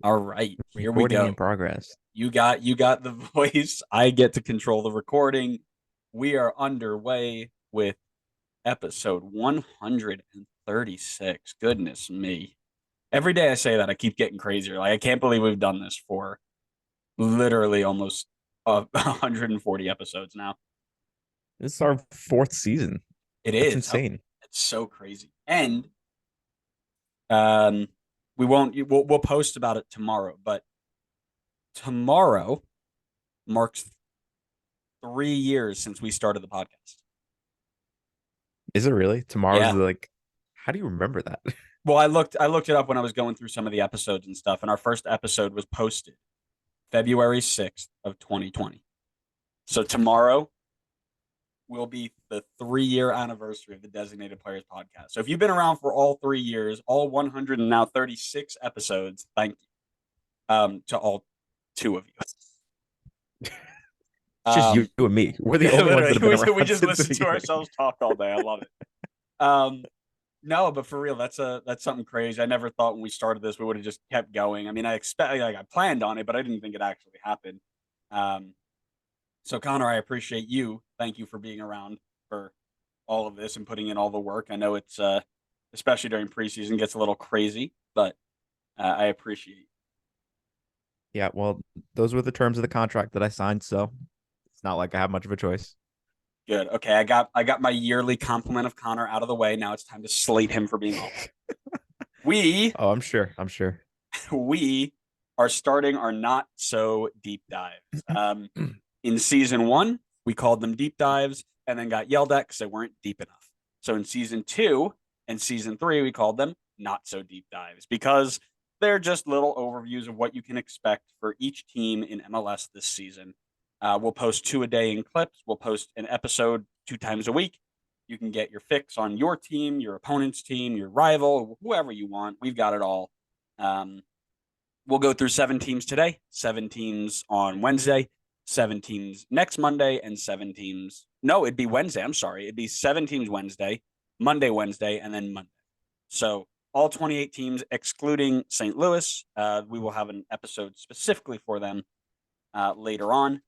All right, here we Recording in go. progress. You got the voice. I get to control the recording. We are underway with episode 136. Goodness me. Every day I say that, I keep getting crazier. Like I can't believe we've done this for literally almost 140 episodes now. This is our fourth season. It That's is. insane. It's so crazy. And um we won't we'll post about it tomorrow, but tomorrow marks 3 years since we started the podcast. Is it really? Tomorrow's Yeah. like, how do you remember that? Well, I looked it up when I was going through some of the episodes and stuff, and our first episode was posted February 6th of 2020. So tomorrow will be the 3 year anniversary of the Designated Players podcast. So if you've been around for all 3 years, all 100 and now 36 episodes, thank you to all two of you. It's just you Um, and me. We're the only ones literally, that have been we around just since the listen to beginning. ourselves talk all day. I love it. Um, No, but for real, that's something crazy. I never thought when we started this we would have just kept going. I mean, I planned on it, but I didn't think it actually happened. Um, so Connor, I appreciate you. Thank you for being around for all of this and putting in all the work. I know it's especially during preseason gets a little crazy, but I appreciate. Yeah, well, those were the terms of the contract that I signed, so it's not like I have much of a choice. Good. Okay, I got my yearly compliment of Connor out of the way. Now it's time to slate him for being awful. We Oh, I'm sure. I'm sure. we are starting our not so deep dives. In season one, we called them deep dives and then got yelled at because they weren't deep enough. So in season two and season three, we called them not so deep dives because they're just little overviews of what you can expect for each team in MLS this season. We'll post two a day in clips. We'll post an episode 2 times a week. You can get your fix on your team, your opponent's team, your rival, whoever you want. We've got it all. Um, we'll go through 7 teams today, 7 teams on Wednesday, 7 teams next Monday, and 7 teams. No, it'd be Wednesday. I'm sorry. It'd be 7 teams Wednesday, Monday, and then Monday. So all 28 teams, excluding St. Louis. We will have an episode specifically for them later on.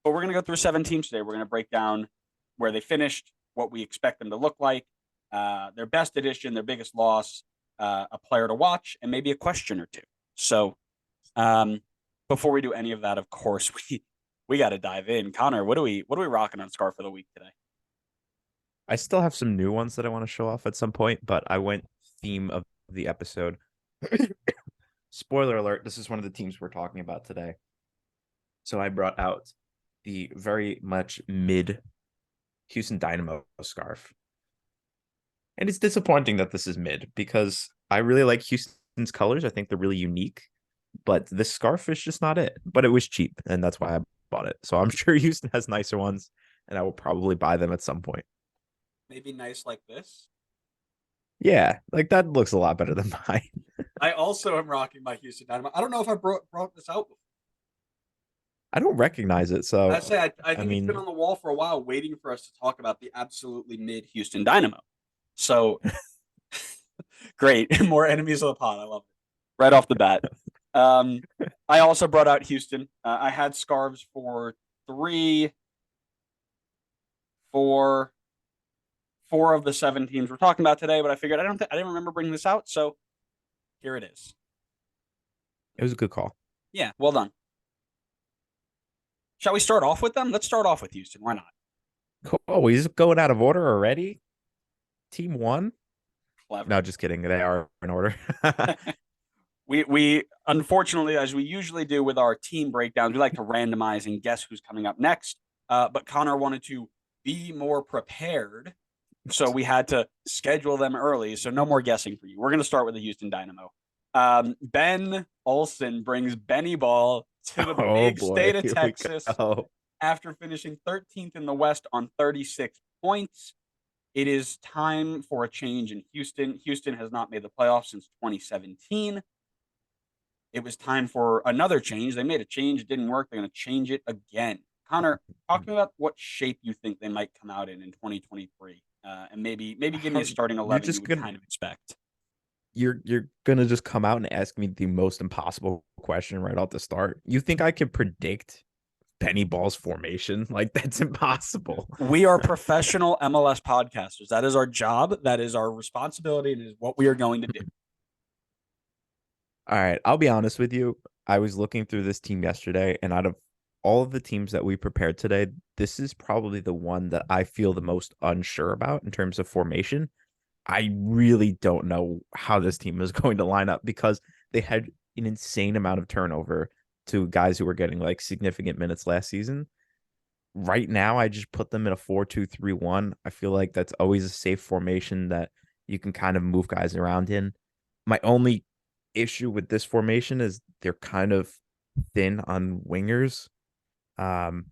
But we're going to go through 7 teams today. We're going to break down where they finished, what we expect them to look like, their best edition, their biggest loss, a player to watch, and maybe a question or two. So um, before we do any of that, of course, we got to dive in. Connor, what are we rocking on Scarf of the Week today? I still have some new ones that I want to show off at some point, but I went theme of the episode. Spoiler alert, this is one of the teams we're talking about today. So I brought out the very much mid Houston Dynamo scarf. And it's disappointing that this is mid because I really like Houston's colors. I think they're really unique, but this scarf is just not it. But it was cheap, and that's why I bought it. So I'm sure Houston has nicer ones, and I will probably buy them at some point. Maybe nice like this. Yeah, like that looks a lot better than mine. I also am rocking my Houston Dynamo. I don't know if I brought this out before. I don't recognize it. I So, say I I think it's been mean, on the wall for a while, waiting for us to talk about the absolutely mid Houston Dynamo. So great, more enemies of the pod. I love it. Right off the bat. Um, I also brought out Houston. I had scarves for three, four, four of the 7 teams we're talking about today, but I figured I didn't remember bringing this out, so here it is. it was a good call. Yeah, well done. Shall we start off with them? Let's start off with Houston. Why not? Cool. Oh, he's going out of order already. Team one? Clever. No, just kidding. They are in order. We unfortunately, as we usually do with our team breakdowns, we like to randomize and guess who's coming up next. But Connor wanted to be more prepared, so we had to schedule them early. So no more guessing for you. We're going to start with the Houston Dynamo. Ben Olsen brings Benny Ball to the Oh big boy, state of here we Texas go. after finishing 13th in the West on 36 points. It is time for a change in Houston. Houston has not made the playoffs since 2017. It was time for another change. They made a change. It didn't work. They're going to change it again. Connor, talking about what shape you think they might come out in 2023, and maybe give me a starting You're 11 you just would gonna kind of expect. you're gonna just come out and ask me the most impossible question right off the start. You think I can predict Penny Ball's formation? Like that's impossible. We are professional MLS podcasters. That is our job. That is our responsibility, and is what we are going to do. All right, I'll be honest with you. I was looking through this team yesterday, and out of all of the teams that we prepared today, this is probably the one that I feel the most unsure about in terms of formation. I really don't know how this team is going to line up because they had an insane amount of turnover to guys who were getting like significant minutes last season. Right now, I just put them in a 4-2-3-1. I feel like that's always a safe formation that you can kind of move guys around in. My only issue with this formation is they're kind of thin on wingers. Um,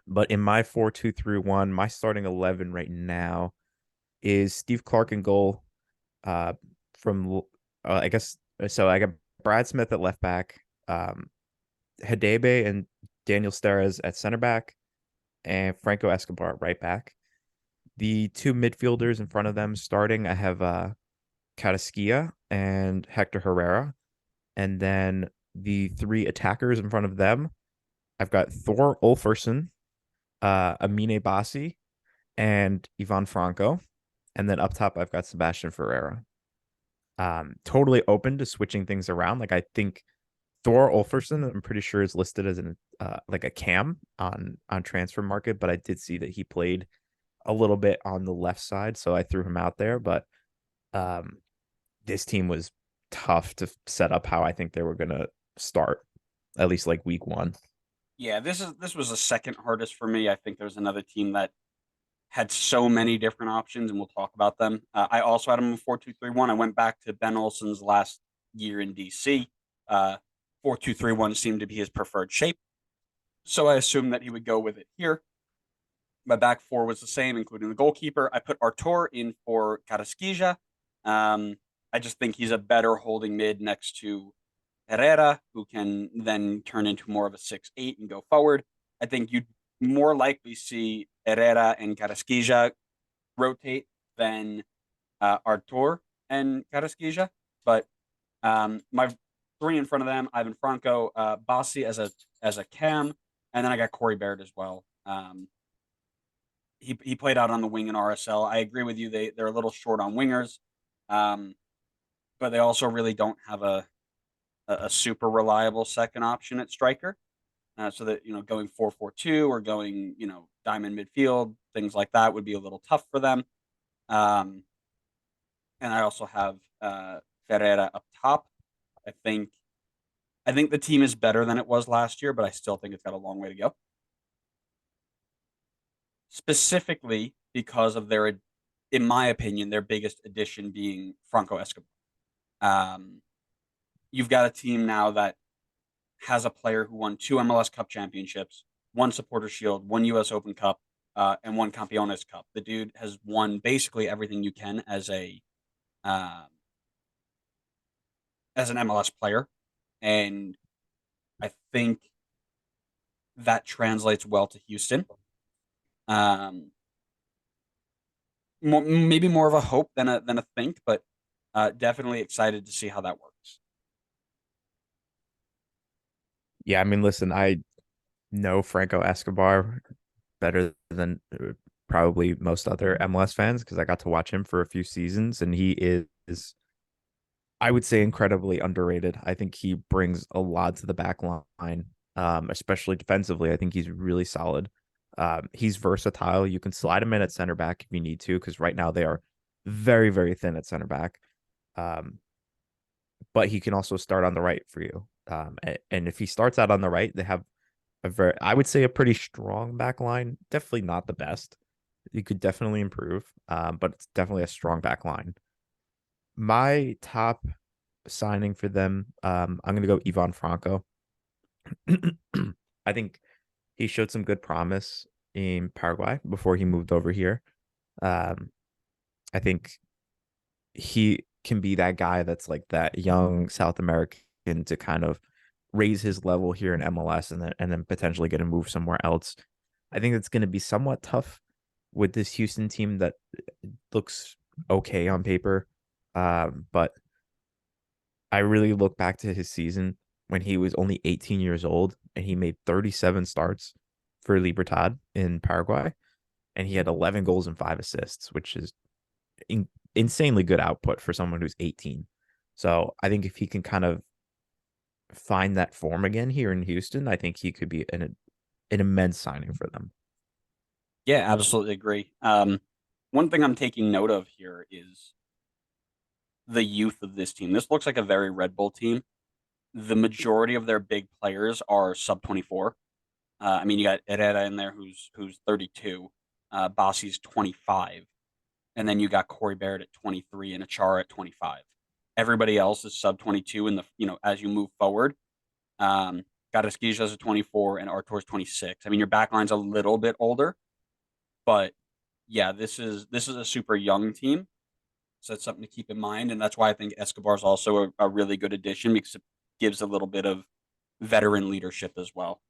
but in my 4-2-3-1, my starting 11 right now is Steve Clark in goal. Uh, from I guess so. I got Brad Smith at left back, Hadebe and Daniel Steres at center back, and Franco Escobar at right back. The two midfielders in front of them starting, I have Carrasquilla and Hector Herrera, and then the three attackers in front of them, I've got Thor Olferson, Amine Bassi, and Ivan Franco, and then up top I've got Sebastian Ferreira. Totally open to switching things around. Like I think Thor Olferson, I'm pretty sure is listed as an like a cam on transfer market, but I did see that he played a little bit on the left side, so I threw him out there. But um, this team was tough to set up how I think they were gonna start, at least like week one. Yeah, this was the second hardest for me. I think there's another team that had so many different options, and we'll talk about them. I also had him in 4-2-3-1. I went back to Ben Olsen's last year in DC. 4-2-3-1 seemed to be his preferred shape, so I assumed that he would go with it here. My back four was the same, including the goalkeeper. I put Artur in for Carrasquilla. I just think he's a better holding mid next to Herrera, who can then turn into more of a 6-8 and go forward. I think you'd more likely see Herrera and Carrasquilla rotate than Artur and Carrasquilla. But my three in front of them, Ivan Franco, Bassi as a cam, and then I got Corey Baird as well. He played out on the wing in RSL. I agree with you. They're a little short on wingers, but they also really don't have a super reliable second option at striker. So that going 4-4-2 or going diamond midfield, things like that would be a little tough for them. Um, and I also have Ferreira up top. I think the team is better than it was last year, but I still think it's got a long way to go. Specifically because of in my opinion, their biggest addition being Franco Escobar. You've got a team now that has a player who won 2 MLS Cup championships, 1 Supporter Shield, 1 U.S. Open Cup, and 1 Campeones Cup. The dude has won basically everything you can uh, as an MLS player, and I think that translates well to Houston. Maybe more of a hope than a think, but definitely excited to see how that works. Yeah, I mean, listen, I know Franco Escobar better than probably most other MLS fans because I got to watch him for a few seasons, and he is, I would say, incredibly underrated. I think he brings a lot to the back line, especially defensively. I think he's really solid. He's versatile. You can slide him in at center back if you need to, because right now they are very, very thin at center back. Um, but he can also start on the right for you. And if he starts out on the right, they have I would say a pretty strong back line. Definitely not the best. You could definitely improve, but it's definitely a strong back line. My top signing for them, I'm going to go Ivan Franco. I think he showed some good promise in Paraguay before he moved over here. Um, I think he can be that guy that's like that young South American to kind of raise his level here in MLS and then potentially get a move somewhere else. I think it's going to be somewhat tough with this Houston team that looks okay on paper. But I really look back to his season when he was only 18 years old and he made 37 starts for Libertad in Paraguay, and he had 11 goals and 5 assists, which is insanely good output for someone who's 18. So I think if he can kind of find that form again here in Houston, I think he could be an immense signing for them. Yeah, absolutely agree. One thing I'm taking note of here is the youth of this team. This looks like a very Red Bull team. The majority of their big players are sub 24. I mean, you got Herrera in there who's 32, Bossie's 25, and then you got Corey Barrett at 23 and Achara at 25. Everybody else is sub 22 in the as you move forward. Got Esquija's at 24 and Artur's 26. I mean, your backline's a little bit older, but yeah, this is a super young team. So that's something to keep in mind, and that's why I think Escobar's also a really good addition because it gives a little bit of veteran leadership as well.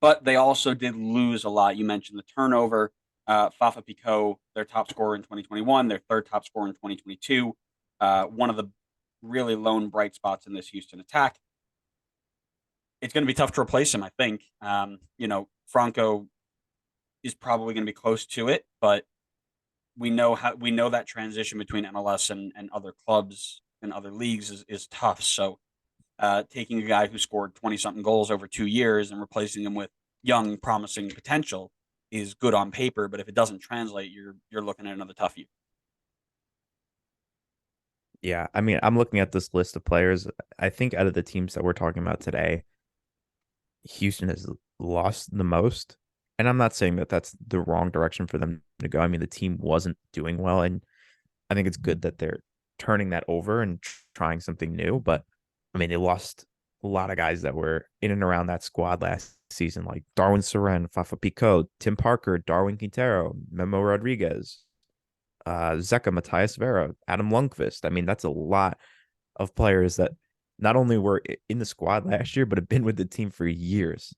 But they also did lose a lot. You mentioned the turnover. Fafa Picault, their top scorer in 2021, their third top scorer in 2022. One of the really lone bright spots in this Houston attack. It's going to be tough to replace him, I think. Franco is probably going to be close to it, but we know that transition between MLS and other clubs and other leagues is tough. So taking a guy who scored 20 something goals over 2 years and replacing him with young, promising potential is good on paper. But if it doesn't translate, you're looking at another tough year. Yeah, I mean, I'm looking at this list of players. I think out of the teams that we're talking about today, Houston has lost the most. And I'm not saying that that's the wrong direction for them to go. I mean, the team wasn't doing well, and I think it's good that they're turning that over and trying something new. But I mean, they lost a lot of guys that were in and around that squad last season, like Darwin Soren, Fafa Picault, Tim Parker, Darwin Quintero, Memo Rodriguez, Zeka, Matthias Vera, Adam Lundqvist. I mean, that's a lot of players that not only were in the squad last year, but have been with the team for years.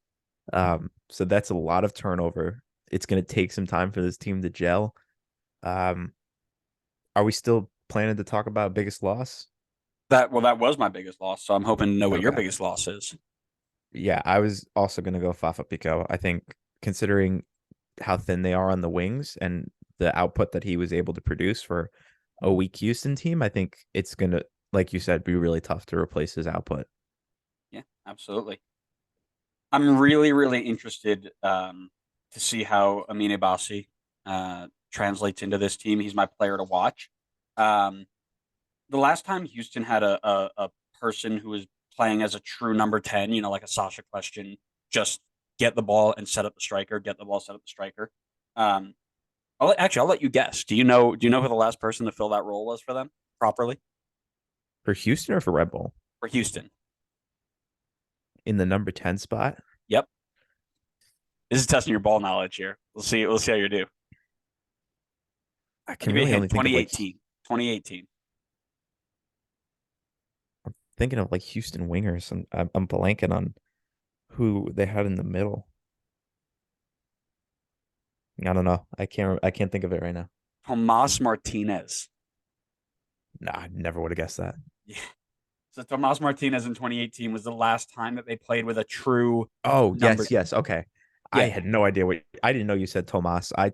So that's a lot of turnover. It's going to take some time for this team to gel. Um, are we still planning to talk about biggest loss? That was my biggest loss. So I'm hoping to know what your Okay. biggest loss is. Yeah, I was also going to go Fafa Pico. I think considering how thin they are on the wings and the output that he was able to produce for a weak Houston team, I think it's going to, like you said, be really tough to replace his output. Yeah, absolutely. I'm really, really interested to see how Amine Bassi translates into this team. He's my player to watch. Um, the last time Houston had a person who was playing as a true number 10, like a Sasha question, just get the ball and set up the striker, get the ball, set up the striker. Um, I'll let you guess. Do you know who the last person to fill that role was for them properly For Houston or for Red Bull? for Houston? In the number 10 spot? Yep. This is testing your ball knowledge here. We'll see. We'll see how you do. I I'll can give you a really only hint. think of 2018. 2018. thinking of like Houston wingers, and I'm blanking on who they had in the middle. I don't know. I can't think of it right now. Tomas Martinez. Nah, I never would have guessed that. Yeah. So Tomas Martinez in 2018 was the last time that they played with a true Oh, number. yes. Okay. I Yeah. had no idea I didn't know you said Tomas. I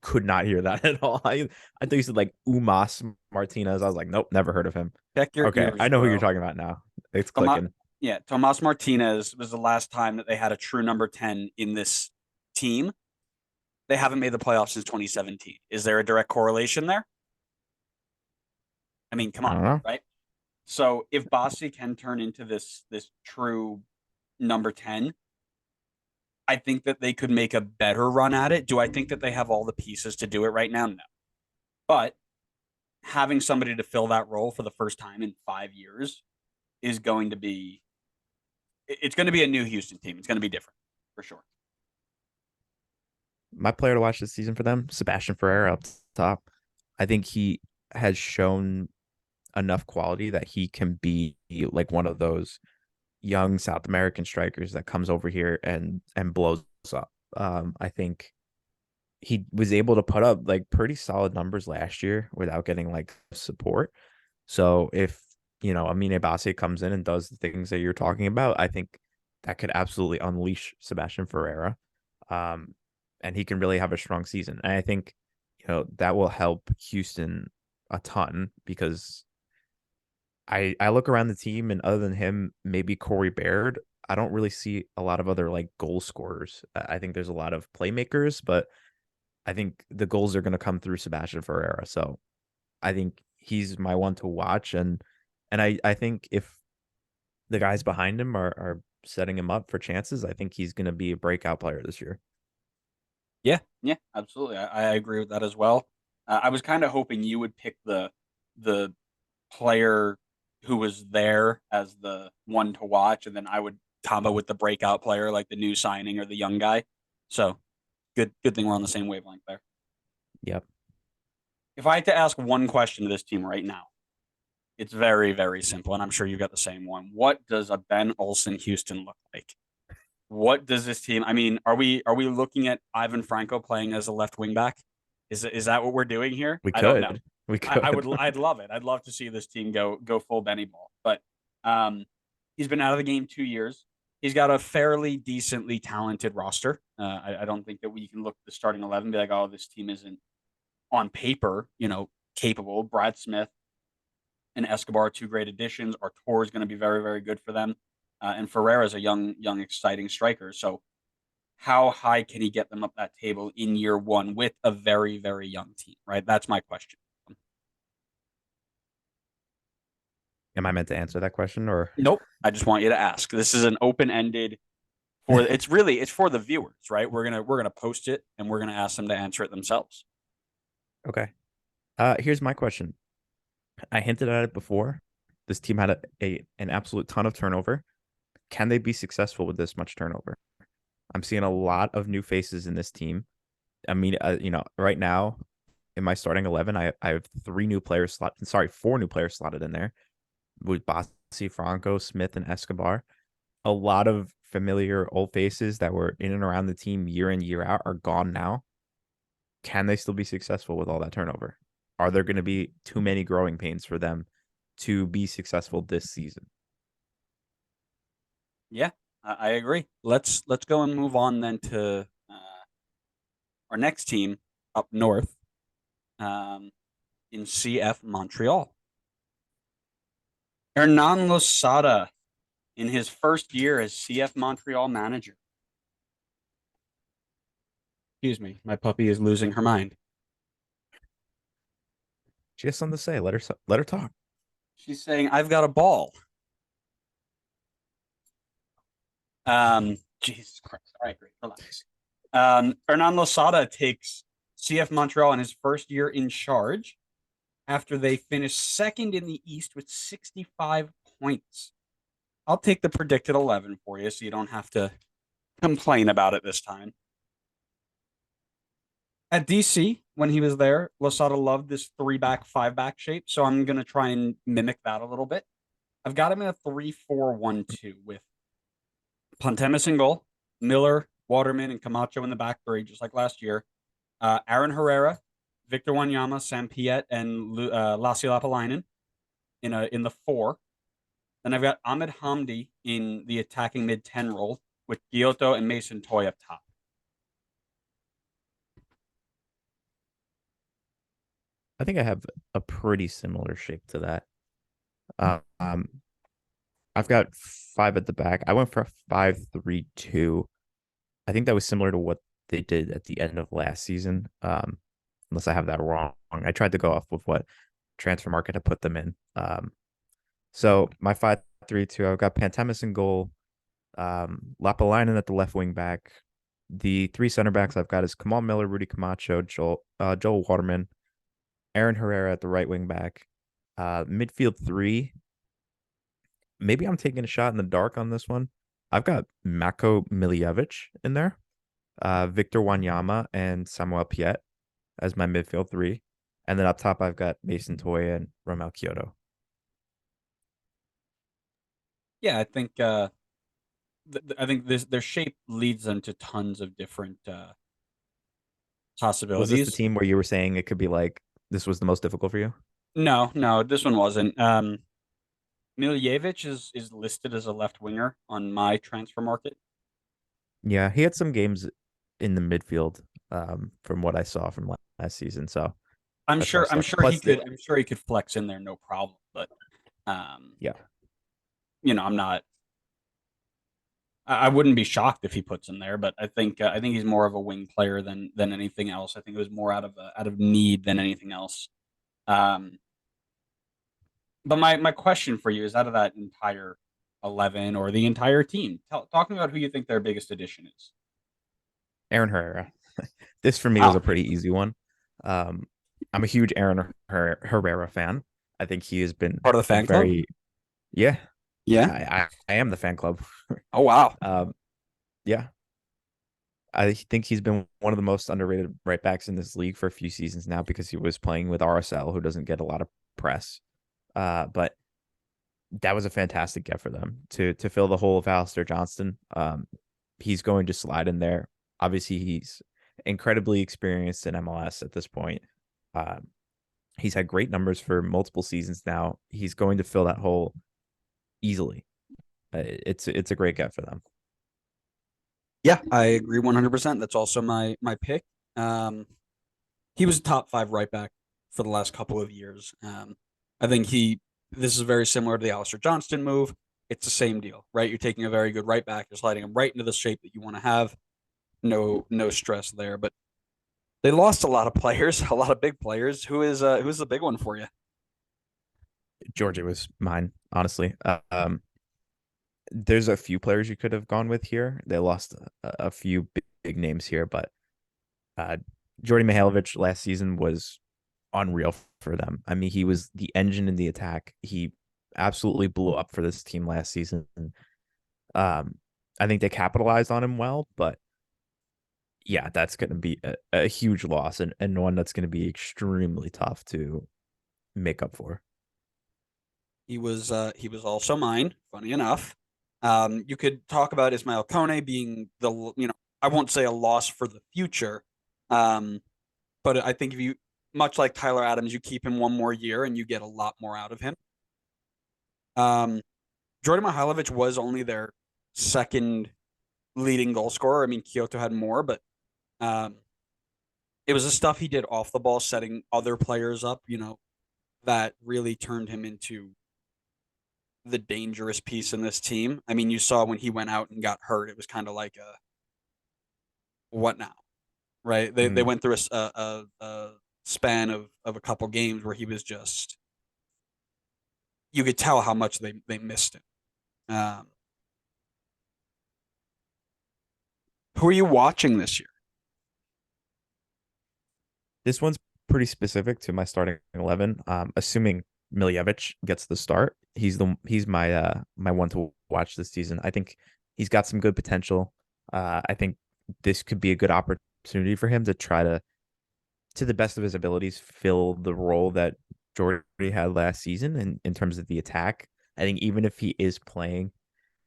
could not hear that at all. I thought you said like Umas Martinez. I was like, nope, never heard of him. Check your Okay, ears, I know who you're bro. talking about now. It's Tomas, clicking. yeah, Tomas Martinez was the last time that they had a true number 10 in this team. They haven't made the playoffs since 2017. Is there a direct correlation there? I mean, come I on, don't know. right? So if Bossi can turn into this true number 10, I think that they could make a better run at it. Do I think that they have all the pieces to do it right now? No. But having somebody to fill that role for the first time in 5 years is going to be it's going to be a new Houston team. It's going to be different for sure. My player to watch this season for them, Sebastian Ferreira up top. I think he has shown enough quality that he can be like one of those young South American strikers that comes over here and blows up. I think he was able to put up like pretty solid numbers last year without getting like support. So if Amine Basse comes in and does the things that you're talking about, I think that could absolutely unleash Sebastian Ferreira. Um, and he can really have a strong season. And I think, that will help Houston a ton because I look around the team and other than him, maybe Corey Baird, I don't really see a lot of other like goal scorers. I think there's a lot of playmakers, but I think the goals are going to come through Sebastian Ferreira. So I think he's my one to watch. And I think if the guys behind him are setting him up for chances, I think he's going to be a breakout player this year. Yeah, absolutely. I agree with that as well. I was kind of hoping you would pick the player who was there as the one to watch, and then I would combo with the breakout player, like the new signing or the young guy. So good thing we're on the same wavelength there. Yep. If I had to ask one question to this team right now, it's very, very simple, and I'm sure you got the same one. What does a Ben Olsen Houston look like? What does this team? I mean, are we looking at Ivan Franco playing as a left wing back? Is that what we're doing here? We I don't know. could. We I could. would I'd love it. I'd love to see this team go full Benny ball. But um, he's been out of the game 2 years. He's got a fairly decently talented roster. I don't think that we can look at the starting 11 and be like, oh, this team isn't on paper, capable. Brad Smith and Escobar, two great additions. Artur is going to be very, very good for them. And Ferreira is a young, exciting striker. So how high can he get them up that table in year one with a very, very young team, right? That's my question. Am I meant to answer that question or? Nope. I just want you to ask. This is an open-ended it's for the viewers, right? We're gonna post it and we're gonna ask them to answer it themselves. Okay. Here's my question. I hinted at it before. This team had an absolute ton of turnover. Can they be successful with this much turnover? I'm seeing a lot of new faces in this team. I mean, right now in my starting 11, I have 4 new players slotted in there with Bassi, Franco, Smith, and Escobar. A lot of familiar old faces that were in and around the team year in, year out are gone now. Can they still be successful with all that turnover? Are there going to be too many growing pains for them to be successful this season? Yeah, I agree. Let's go and move on then to our next team up north, in CF Montreal. Hernan Losada in his first year as CF Montreal manager. Excuse me, my puppy is losing her mind. She has something to say. Let her talk. She's saying, "I've got a ball." Jesus Christ. All right, great. Relax. Hernan Losada takes CF Montreal in his first year in charge after they finished second in the East with 65 points. I'll take the predicted 11 for you so you don't have to complain about it this time. At DC, when he was there, Losada loved this 3-back, 5-back shape, so I'm going to try and mimic that a little bit. I've got him in a 3-4-1-2 with Pontemis in goal, Miller, Waterman, and Camacho in the back three, just like last year. Aaron Herrera, Victor Wanyama, Sam Piet, and Lassi Lapalainen in the 4. Then I've got Ahmed Hamdi in the attacking mid-10 role with Giotto and Mason Toy up top. I think I have a pretty similar shape to that. Um, I've got 5 at the back. I went for a 5-3-2. I think that was similar to what they did at the end of last season. Unless I have that wrong. I tried to go off with what transfer market had put them in. So my 5-3-2, I've got Pantemis in goal, Lapalainen at the left wing back. The 3 center backs I've got is Kamal Miller, Rudy Camacho, Joel Waterman, Aaron Herrera at the right wing back. Midfield 3. Maybe I'm taking a shot in the dark on this one. I've got Mako Miljevic in there, Victor Wanyama, and Samuel Piet as my midfield 3. And then up top, I've got Mason Toye and Romel Kyoto. Yeah, I think their shape leads them to tons of different Was this the possibilities. team where you were saying it could be like this was the most difficult for you? No, this one wasn't. Miljevic is listed as a left winger on my transfer market. Yeah, he had some games in the midfield, from what I saw from last season. So I'm that's why I sure I'm stuck. sure he Plus, could I'm sure he could flex in there no problem. But um, yeah, I'm not. I wouldn't be shocked if he puts him there, but I think he's more of a wing player than anything else. I think it was more out of need than anything else. Um, but my question for you is out of that entire 11 or the entire team, talking about who you think their biggest addition is. Aaron Herrera. This for me was Wow, a pretty easy one. Um, I'm a huge Aaron Herrera fan. I think he has been part of the a fan club. very yeah. Yeah. I am the fan club. Oh wow. um, yeah, I think he's been one of the most underrated right backs in this league for a few seasons now because he was playing with RSL, who doesn't get a lot of press. But that was a fantastic get for them to fill the hole of Alistair Johnston. He's going to slide in there. Obviously, he's incredibly experienced in MLS at this point. Um, he's had great numbers for multiple seasons now. He's going to fill that hole easily. It's a great get for them. Yeah, I agree 100%. That's also my pick. Um, he was a top five right back for the last couple of years. I think this is very similar to the Alistair Johnston move. It's the same deal, right? You're taking a very good right back, you're sliding him right into the shape that you want to have. No stress there. But they lost a lot of players, a lot of big players. Who's the big one for you? Georgia was mine, honestly. There's a few players you could have gone with here. They lost a few big names here, but uh, Jordy Mihailovic last season was unreal for them. I mean, he was the engine in the attack. He absolutely blew up for this team last season. Um, I think they capitalized on him well, but yeah, that's going to be a huge loss and one that's going to be extremely tough to make up for. He was also mine. Funny enough, you could talk about Ismail Kone being I won't say a loss for the future, um, but I think if you much like Tyler Adams, you keep him one more year and you get a lot more out of him. Um, Jordan Mihailovic was only their second leading goal scorer. I mean, Kyoto had more, but um, it was the stuff he did off the ball, setting other players up. That really turned him into the dangerous piece in this team. I mean, you saw when he went out and got hurt, it was kind of like a what now, right? They Mm. went through a span of a couple games where he was just you could tell how much they missed him. Um, who are you watching this year? This one's pretty specific to my starting 11. Assuming Miljevic gets the start, he's my one to watch this season. I think he's got some good potential. I think this could be a good opportunity for him to try to the best of his abilities, fill the role that Jordy had last season in terms of the attack. I think even if he is playing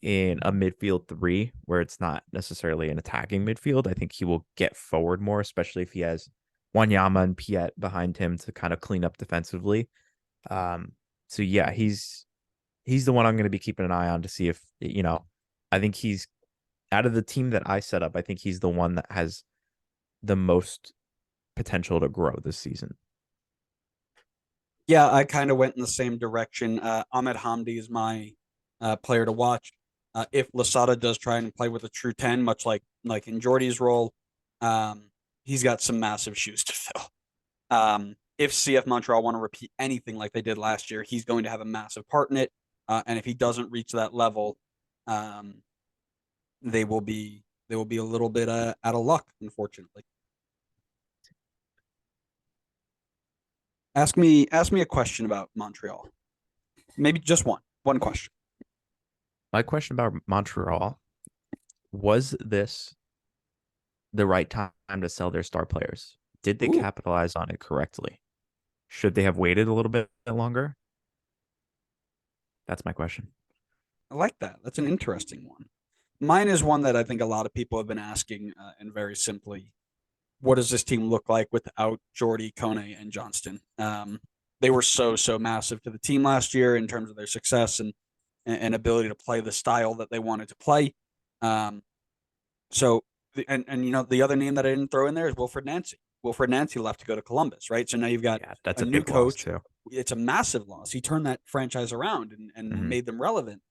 in a midfield three where it's not necessarily an attacking midfield, I think he will get forward more, especially if he has Wanyama and Piet behind him to kind of clean up defensively. Um, so yeah, he's the one I'm going to be keeping an eye on to see if I think he's out of the team that I set up. I think he's the one that has the most potential to grow this season. Yeah, I kind of went in the same direction. Ahmed Hamdi is my player to watch. If Lasada does try and play with a true 10, much like in Jordy's role, um, he's got some massive shoes to fill. If CF Montreal want to repeat anything like they did last year, he's going to have a massive part in it. And if he doesn't reach that level, um, they will be a little bit out of luck, unfortunately. Ask me a question about Montreal. Maybe just one question. My question about Montreal, was this the right time to sell their star players? Did they Ooh, capitalize on it correctly? Should they have waited a little bit longer? That's my question. I like that. That's an interesting one. Mine is one that I think a lot of people have been asking, and very simply, what does this team look like without Jordy, Kone, and Johnston? they were so massive to the team last year in terms of their success and ability to play the style that they wanted to play. So the other name that I didn't throw in there is Wilfred Nancy. Wilfred Nancy left to go to Columbus, right? So now you've got that's a a new big loss coach. too. It's a massive loss. He turned that franchise around and Mhm. made them relevant.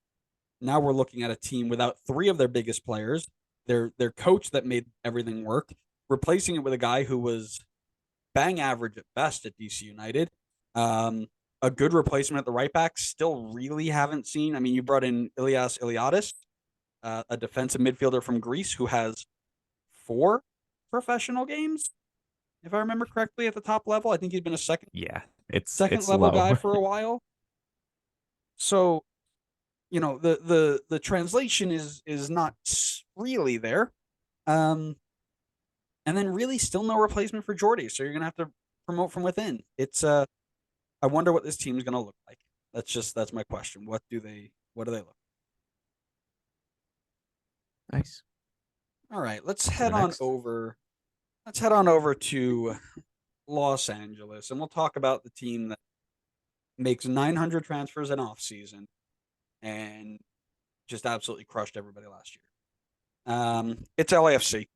Now we're looking at a team without three of their biggest players, their coach that made everything work, replacing it with a guy who was bang average at best at DC United. A good replacement at the right back. Still really haven't seen. I mean, you brought in Ilias Iliadis, a defensive midfielder from Greece who has 4 professional games, if I remember correctly, at the top level. I think he'd been a Yeah, second it's level guy low. for a while. So, the translation is not really there. Um, and then really still no replacement for Jordy. So you're gonna have to promote from within. I wonder what this team is gonna look like. That's my question. What do they look? Nice. All right, let's To the head on next. over. Let's head on over to Los Angeles, and we'll talk about the team that makes 900 transfers in off season and just absolutely crushed everybody last year. It's LAFC.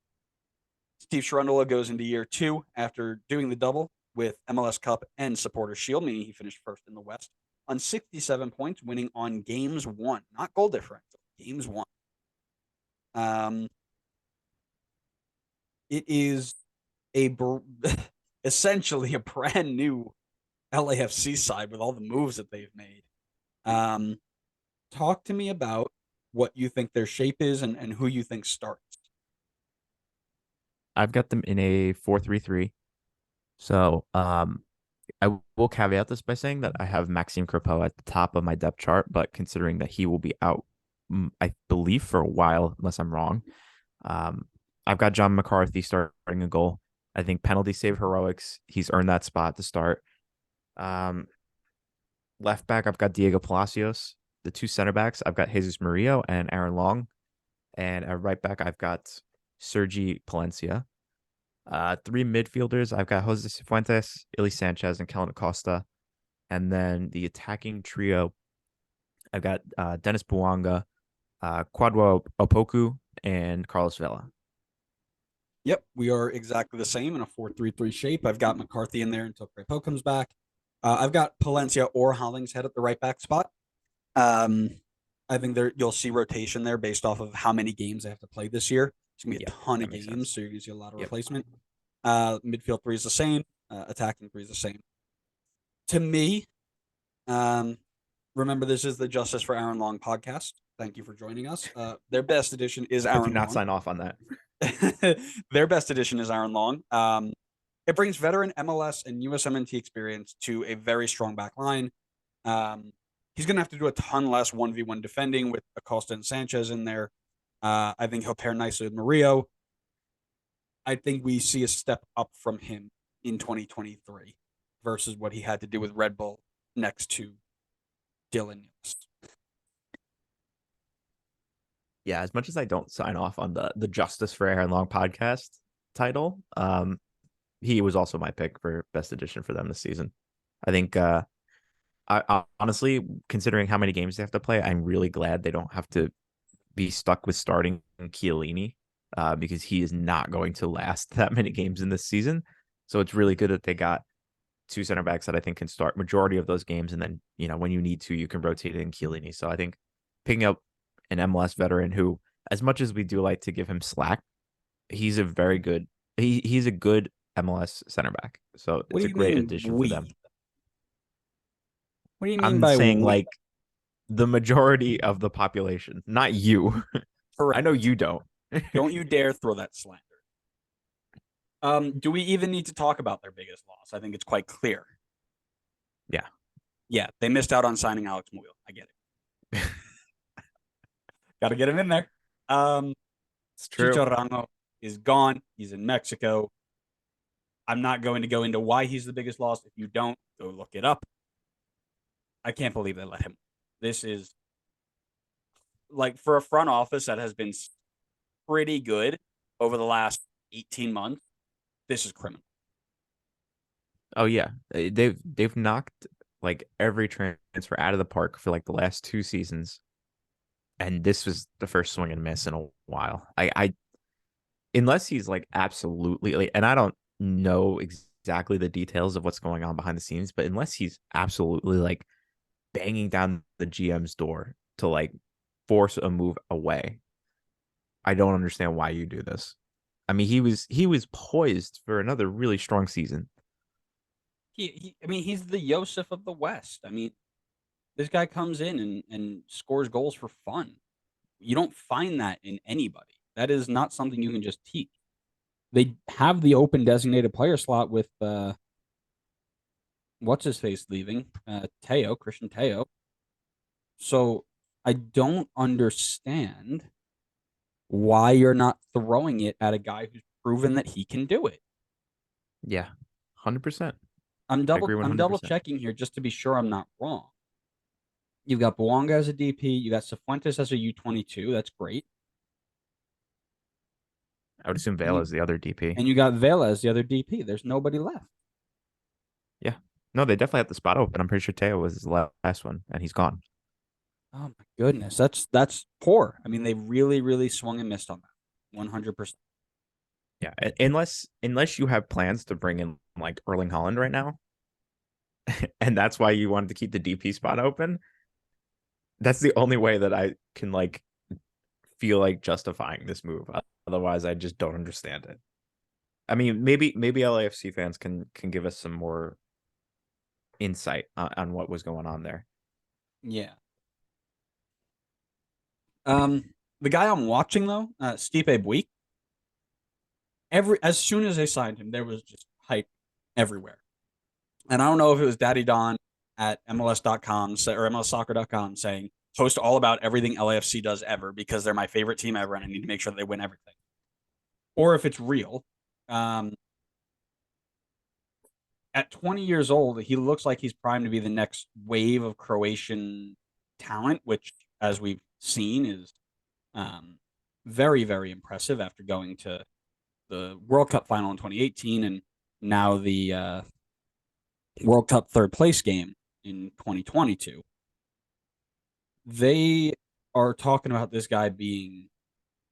Steve Cherundolo goes into year 2 after doing the double with MLS Cup and Supporter Shield, meaning he finished first in the West on 67 points, winning on games won, not goal differential, games won. It is essentially a brand new LAFC side with all the moves that they've made. Talk to me about what you think their shape is and who you think starts. I've got them in a 4-3-3. So I will caveat this by saying that I have Maxime Crepeau at the top of my depth chart, but considering that he will be out, I believe for a while, unless I'm wrong. I've got John McCarthy starting a goal. I think penalty save heroics. He's earned that spot to start. Left back, I've got Diego Palacios. The 2 center backs, I've got Jesus Murillo and Aaron Long. And at right back, I've got Sergi Palencia. 3 midfielders, I've got Jose Cifuentes, Ili Sanchez, and Kellen Acosta. And then the attacking trio, I've got Dennis Buanga, Kwadwo Opoku, and Carlos Vela. Yep, we are exactly the same in a 4-3-3 shape. I've got McCarthy in there until Crepeau comes back. I've got Palencia or Hollingshead at the right back spot. I think you'll see rotation there based off of how many games they have to play this year. It's gonna be a ton of games, sense. So you're gonna see a lot of replacement. Midfield 3 is the same. Attacking 3 is the same. To me, remember this is the Justice for Aaron Long podcast. Thank you for joining us. Their best edition is Aaron Long. I do not sign off on that. Their best edition is Aaron Long. It brings veteran MLS and USMNT experience to a very strong back line. He's going to have to do a ton less 1v1 defending with Acosta and Sanchez in there. I think he'll pair nicely with Murillo. I think we see a step up from him in 2023 versus what he had to do with Red Bull next to Dylan. Yeah, as much as I don't sign off on the Justice for Aaron Long podcast title, he was also my pick for best edition for them this season. I think I honestly, considering how many games they have to play, I'm really glad they don't have to be stuck with starting Chiellini because he is not going to last that many games in this season. So it's really good that they got 2 center backs that I think can start majority of those games. And then, when you need to, you can rotate in Chiellini. So I think picking up an MLS veteran who, as much as we do like to give him slack, he's a very good, he's a good MLS center back. So it's a great addition for them. What do you mean I'm by saying we? like the majority of the population, not you. Correct. I know you don't. Don't you dare throw that slander. Do we even need to talk about their biggest loss? I think it's quite clear. Yeah. Yeah, they missed out on signing Alex Muyl. I get it. Got to get him in there. It's true. Chicharrano is gone. He's in Mexico. I'm not going to go into why he's the biggest loss. If you don't, go look it up. I can't believe they let him. This is like for a front office that has been pretty good over the last 18 months. This is criminal. Oh yeah, they've knocked like every transfer out of the park for like the last 2 seasons, and this was the first swing and miss in a while. I unless he's like absolutely like, and I don't know exactly the details of what's going on behind the scenes, but unless he's absolutely like banging down the GM's door to like force a move away, I don't understand why you do this. I mean, he was poised for another really strong season. I mean, he's the Yosef of the West. I mean, this guy comes in and scores goals for fun. You don't find that in anybody. That is not something you can just teach. They have the open designated player slot with what's his face leaving, Teo, Christian Teo. So I don't understand why you're not throwing it at a guy who's proven that he can do it. Yeah, 100%. I'm I double agree I'm double 100%. checking here just to be sure I'm not wrong. You've got Bouanga as a DP, you got Cifuentes as a U22. That's great. I would assume And Vela you is the other DP. and you got Vela as the other DP. There's nobody left. Yeah. No, they definitely have the spot open. I'm pretty sure Teo was his last one, and he's gone. Oh my goodness, that's poor. I mean, they really swung and missed on that. 100%. Yeah, unless you have plans to bring in like Erling Holland right now, and that's why you wanted to keep the DP spot open. That's the only way that I can like feel like justifying this move. Otherwise, I just don't understand it. I mean, maybe LAFC fans can give us some more insight on what was going on there. Yeah. Um, the guy I'm watching though, Stipe Buik, as soon as they signed him, there was just hype everywhere. And I don't know if it was Daddy Don at MLS.com or MLSsoccer.com saying post all about everything LAFC does ever because they're my favorite team ever and I need to make sure that they win everything. Or if it's real. Um, at 20 years old, he looks like he's primed to be the next wave of Croatian talent, which, as we've seen, is very impressive after going to the World Cup final in 2018 and now the World Cup third place game in 2022. They are talking about this guy being,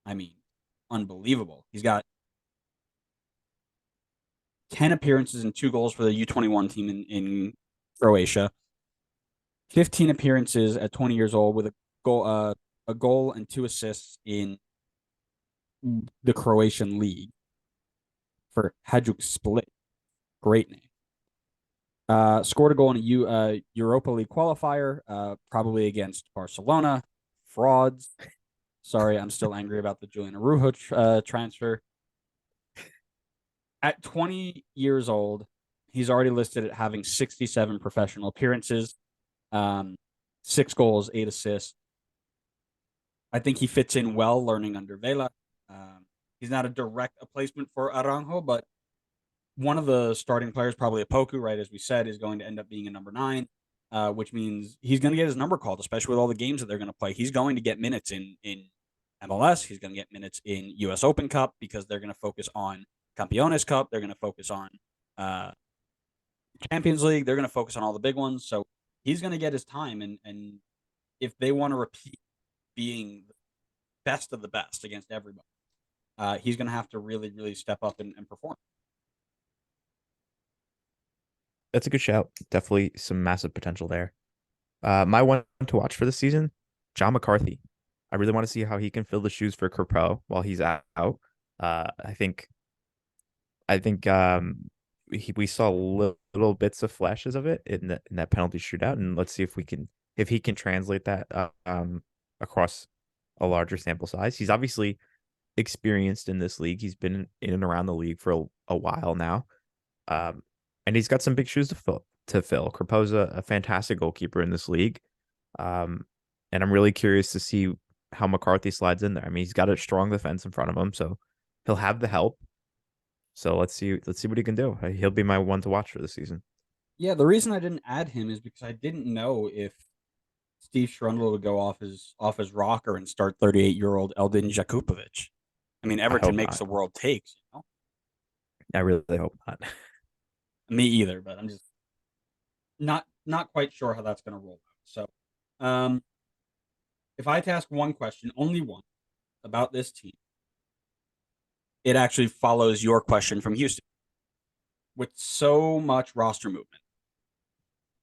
I mean, unbelievable. He's got 10 appearances and 2 goals for the U21 team in Croatia, 15 appearances at 20 years old with a goal and 2 assists in the Croatian league for Hajduk Split. Great name. Scored a goal in a Europa League qualifier, probably against Barcelona. Frauds. Sorry, I'm still angry about the Julian Araujo transfer. At 20 years old, he's already listed at having 67 professional appearances, 6 goals, 8 assists. I think he fits in well learning under Vela. He's not a direct replacement for Aranjo, but one of the starting players, probably Opoku, right, as we said, is going to end up being a number 9, which means he's going to get his number called, especially with all the games that they're going to play. He's going to get minutes in MLS. He's going to get minutes in U.S. Open Cup because they're going to focus on Campeones Cup. They're going to focus on uh, Champions League. They're going to focus on all the big ones. So he's going to get his time. And if they want to repeat being the best of the best against everybody, he's going to have to really step up and perform. That's a good shout. Definitely some massive potential there. My one to watch for this season, John McCarthy. I really want to see how he can fill the shoes for Kerpo while he's out. I think we saw little bits of flashes of it in that penalty shootout, and let's see if he can translate that across a larger sample size. He's obviously experienced in this league. He's been in and around the league for a while now, and he's got some big shoes to fill. Kerpo's a fantastic goalkeeper in this league, and I'm really curious to see how McCarthy slides in there. I mean, he's got a strong defense in front of him, so he'll have the help. So let's see what he can do. He'll be my one to watch for the season. Yeah, the reason I didn't add him is because I didn't know if Steve Shrundle would go off his rocker and start 38-year-old Eldin Jakupovic. I mean, I Everton hope makes not. the world takes. I really hope not. Me either, but I'm just not quite sure how that's going to roll out. So, um, if I had to ask one question, only one, about this team, it actually follows your question from Houston. With so much roster movement,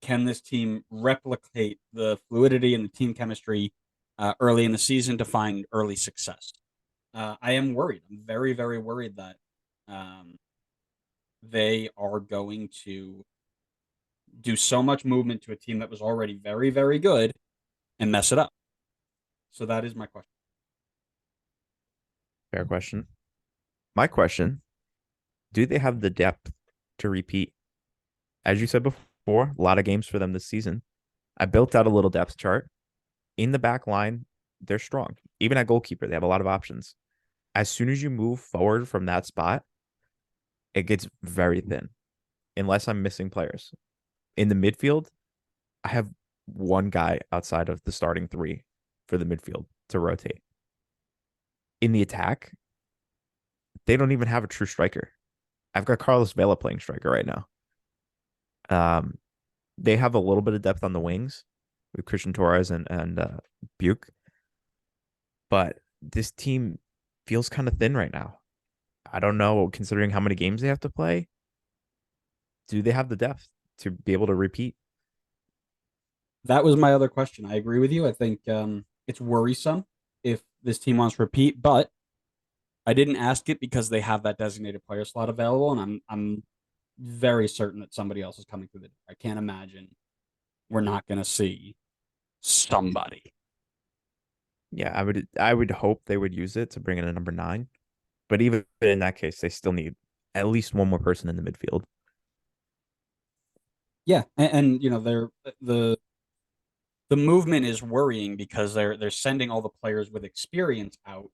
can this team replicate the fluidity and the team chemistry early in the season to find early success? I am worried. I'm very, very worried that um, they are going to do so much movement to a team that was already very, very good and mess it up. So that is my question. Fair question. My question, do they have the depth to repeat? As you said before, a lot of games for them this season. I built out a little depth chart. In the back line, they're strong. Even at goalkeeper, they have a lot of options. As soon as you move forward from that spot, it gets very thin, unless I'm missing players. In the midfield, I have one guy outside of the starting three for the midfield to rotate. In the attack, they don't even have a true striker. I've got Carlos Vela playing striker right now. They have a little bit of depth on the wings with Christian Torres and Buke, but this team feels kind of thin right now. I don't know, considering how many games they have to play. Do they have the depth to be able to repeat? That was my other question. I agree with you. I think it's worrisome if this team wants to repeat, but I didn't ask it because they have that designated player slot available, and I'm very certain that somebody else is coming through the door. I can't imagine we're not going to see somebody. Yeah, I would hope they would use it to bring in a number 9. But even in that case, they still need at least one more person in the midfield. Yeah, and you know the movement is worrying because they're sending all the players with experience out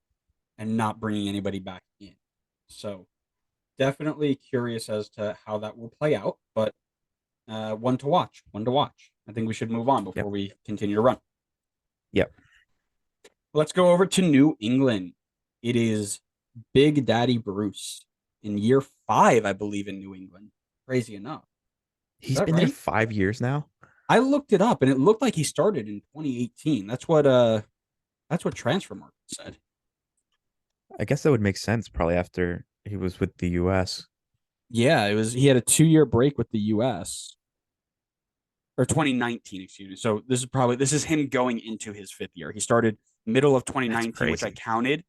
and not bringing anybody back in. So definitely curious as to how that will play out, but one to watch. One to watch. I think we should move on before Yep. we continue to run. Yep. Let's go over to New England. It is Big Daddy Bruce in year 5, I believe, in New England. Crazy enough. Is He's that been there right? 5 years now. I looked it up and it looked like he started in 2018. That's what Transfer Market said. I guess that would make sense probably after he was with the US. Yeah, it was he had a 2-year break with the US or 2019, excuse me. So this is him going into his 5th year. He started middle of That's 2019, which I crazy. counted,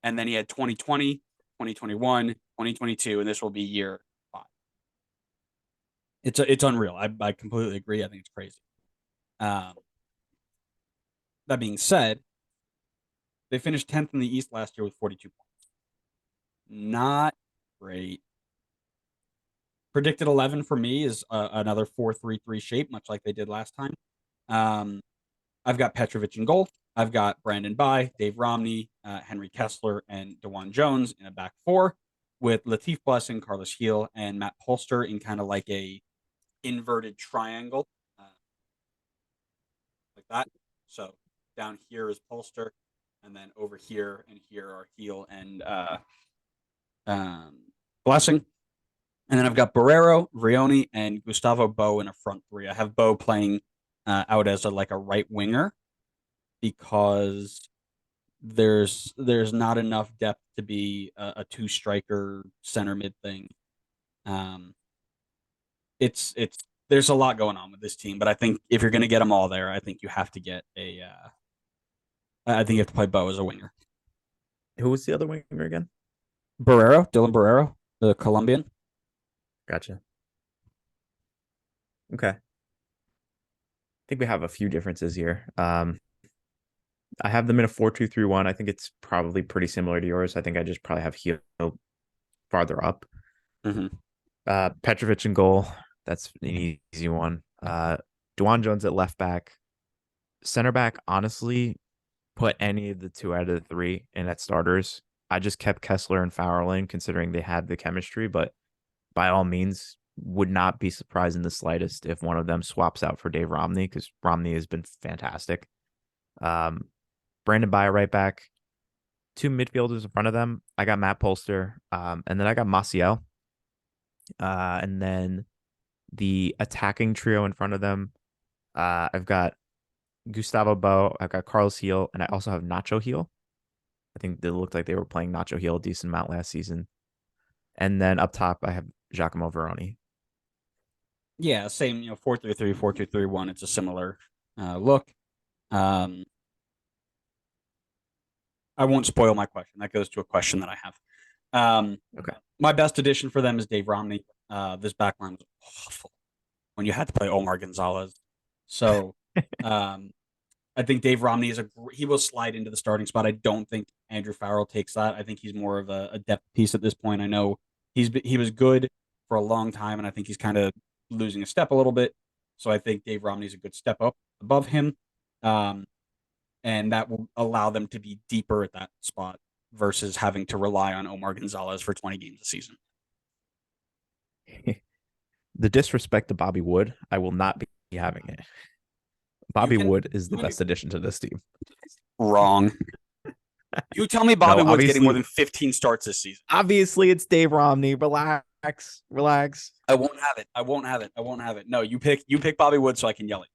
and then he had 2020, 2021, 2022, and this will be year 5. It's unreal. I completely agree. I think it's crazy. Um, that being said, they finished 10th in the East last year with 42 points. Not great. Predicted 11 for me is another 4-3-3 shape, much like they did last time. Um, I've got Petrovic in goal. I've got Brandon By, Dave Romney, Henry Kessler, and DeJuan Jones in a back 4, with Latif Blessing, Carlos Heel, and Matt Polster in kind of like a inverted triangle, like that. So down here is Polster, and then over here and here are Heel and um, Blessing. And then I've got Barrero, Vrioni, and Gustavo Bo in a front 3. I have Bo playing out as like a right winger because there's not enough depth to be a 2 striker center mid thing. Um, it's there's a lot going on with this team, but I think if you're going to get them all there, I think you have to get a. I think you have to play Bo as a winger. Who was the other winger again? Barrero, Dylan Barrero, the Colombian. Gotcha. Okay. I think we have a few differences here. I have them in a 4-2-3-1. I think it's probably pretty similar to yours. I think I just probably have Heel farther up. Mm-hmm. Petrovic in goal. That's an easy one. DeJuan Jones at left back. Center back, honestly, put any of the 2 out of the 3 in at starters. I just kept Kessler and Farrell considering they had the chemistry, but by all means, would not be surprised in the slightest if one of them swaps out for Dave Romney, because Romney has been fantastic. Brandon By right back. 2 midfielders in front of them. I got Matt Polster, and then I got Maciel. And then the attacking trio in front of them. I've got Gustavo Bo, I've got Carlos Heel, and I also have Nacho Heel. I think they looked like they were playing Nacho Heel a decent amount last season. And then up top, I have Giacomo Veroni. Yeah, same. 4-3-3, 4-2-3-1. It's a similar look. Um, I won't spoil my question. That goes to a question that I have. Okay. My best addition for them is Dave Romney. This backline was awful when you had to play Omar Gonzalez. So I think Dave Romney he will slide into the starting spot. I don't think Andrew Farrell takes that. I think he's more of a depth piece at this point. I know he was good for a long time, and I think he's kind of losing a step a little bit. So I think Dave Romney's a good step up above him, and that will allow them to be deeper at that spot versus having to rely on Omar Gonzalez for 20 games a season. The disrespect to Bobby Wood, I will not be having it. Bobby Wood is the best addition to this team. Wrong. You tell me Bobby Wood's getting more than 15 starts this season. Obviously, it's Dave Romney. Relax. I won't have it. No, you pick Bobby Wood so I can yell it.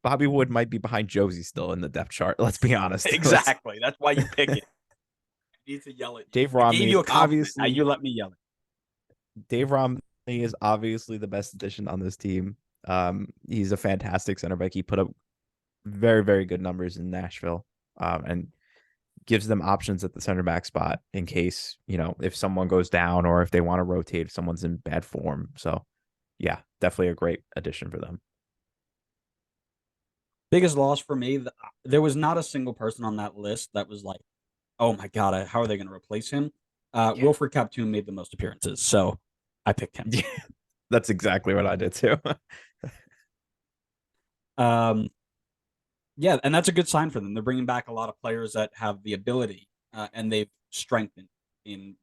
Bobby Wood might be behind Josie still in the depth chart. Let's be honest. Exactly. That's why you pick it. You need to yell it. Dave Romney. I gave you a compliment. Now you let me yell it. Dave Romney is obviously the best addition on this team. He's a fantastic center back. He put up very, very good numbers in Nashville, and gives them options at the center back spot in case, if someone goes down or if they want to rotate, if someone's in bad form. So, yeah, definitely a great addition for them. Biggest loss for me, there was not a single person on that list that was like, oh my God, how are they going to replace him? Wilfred Kaptoum made the most appearances, so I picked him. Yeah, that's exactly what I did too. Yeah, and that's a good sign for them. They're bringing back a lot of players that have the ability, and they've strengthened in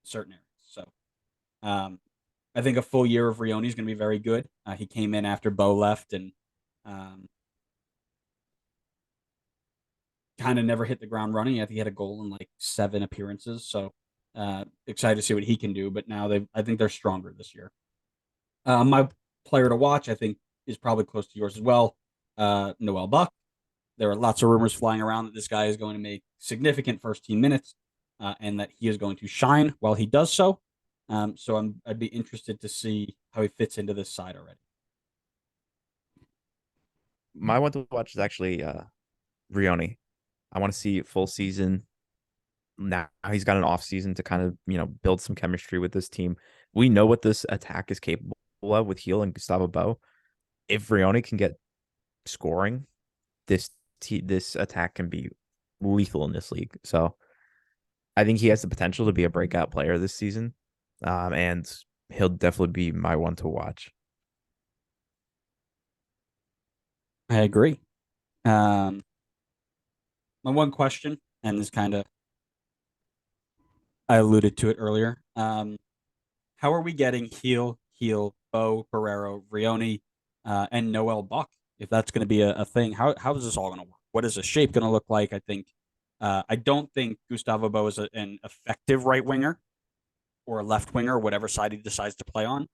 certain areas. So, I think a full year of Rioni is going to be very good. He came in after Bo left and kind of never hit the ground running. I think he had a goal in like 7 appearances. So, excited to see what he can do. But now I think they're stronger this year. My player to watch, I think, is probably close to yours as well. Noel Buck. There are lots of rumors flying around that this guy is going to make significant first team minutes, and that he is going to shine while he does so. So I'd be interested to see how he fits into this side already. My one to watch is actually Rioni. I want to see full season. Now he's got an off season to kind of build some chemistry with this team. We know what this attack is capable of with Heel and Gustavo Bo. If Rioni can get scoring, this attack can be lethal in this league. So I think he has the potential to be a breakout player this season, and he'll definitely be my one to watch. I agree. My one question, and this kind of I alluded to it earlier. How are we getting Heel, Bo, Barrero, Rioni, and Noel Buck? If that's going to be a thing, how is this all going to work? What is the shape going to look like? I don't think Gustavo Bo is an effective right winger or a left winger, whatever side he decides to play on.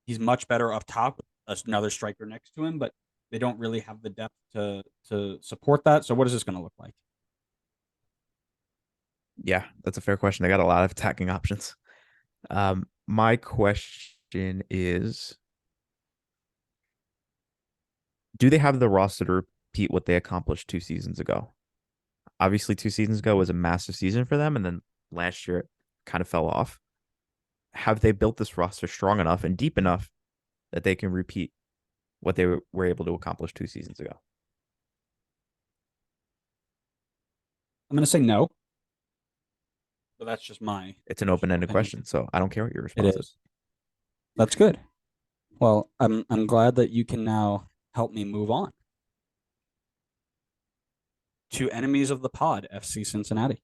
He's much better up top with another striker next to him, but they don't really have the depth to support that. So what is this going to look like? Yeah, that's a fair question. They got a lot of attacking options. My question is, do they have the roster to repeat what they accomplished 2 seasons ago? Obviously, 2 seasons ago was a massive season for them, and then last year it kind of fell off. Have they built this roster strong enough and deep enough that they can repeat what they were able to accomplish 2 seasons ago? I'm going to say no, but that's just my. It's an open-ended question, so I don't care what your response is. That's good. Well, I'm glad that you can now help me move on to enemies of the pod, FC Cincinnati.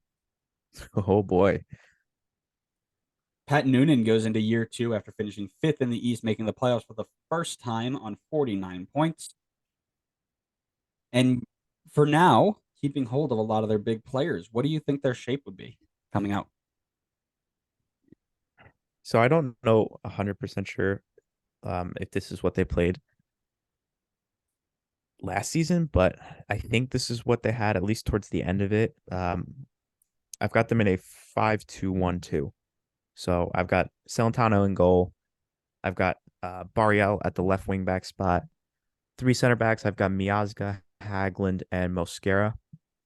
Oh boy. Pat Noonan goes into year 2 after finishing 5th in the East, making the playoffs for the first time on 49 points. And for now, keeping hold of a lot of their big players. What do you think their shape would be coming out? So I don't know 100% sure if this is what they played last season, but I think this is what they had at least towards the end of it. I've got them in a 5-2-1-2. So I've got Celentano in goal. I've got Barriel at the left wing back spot. Three center backs. I've got Miazga, Hagland, and Mosquera.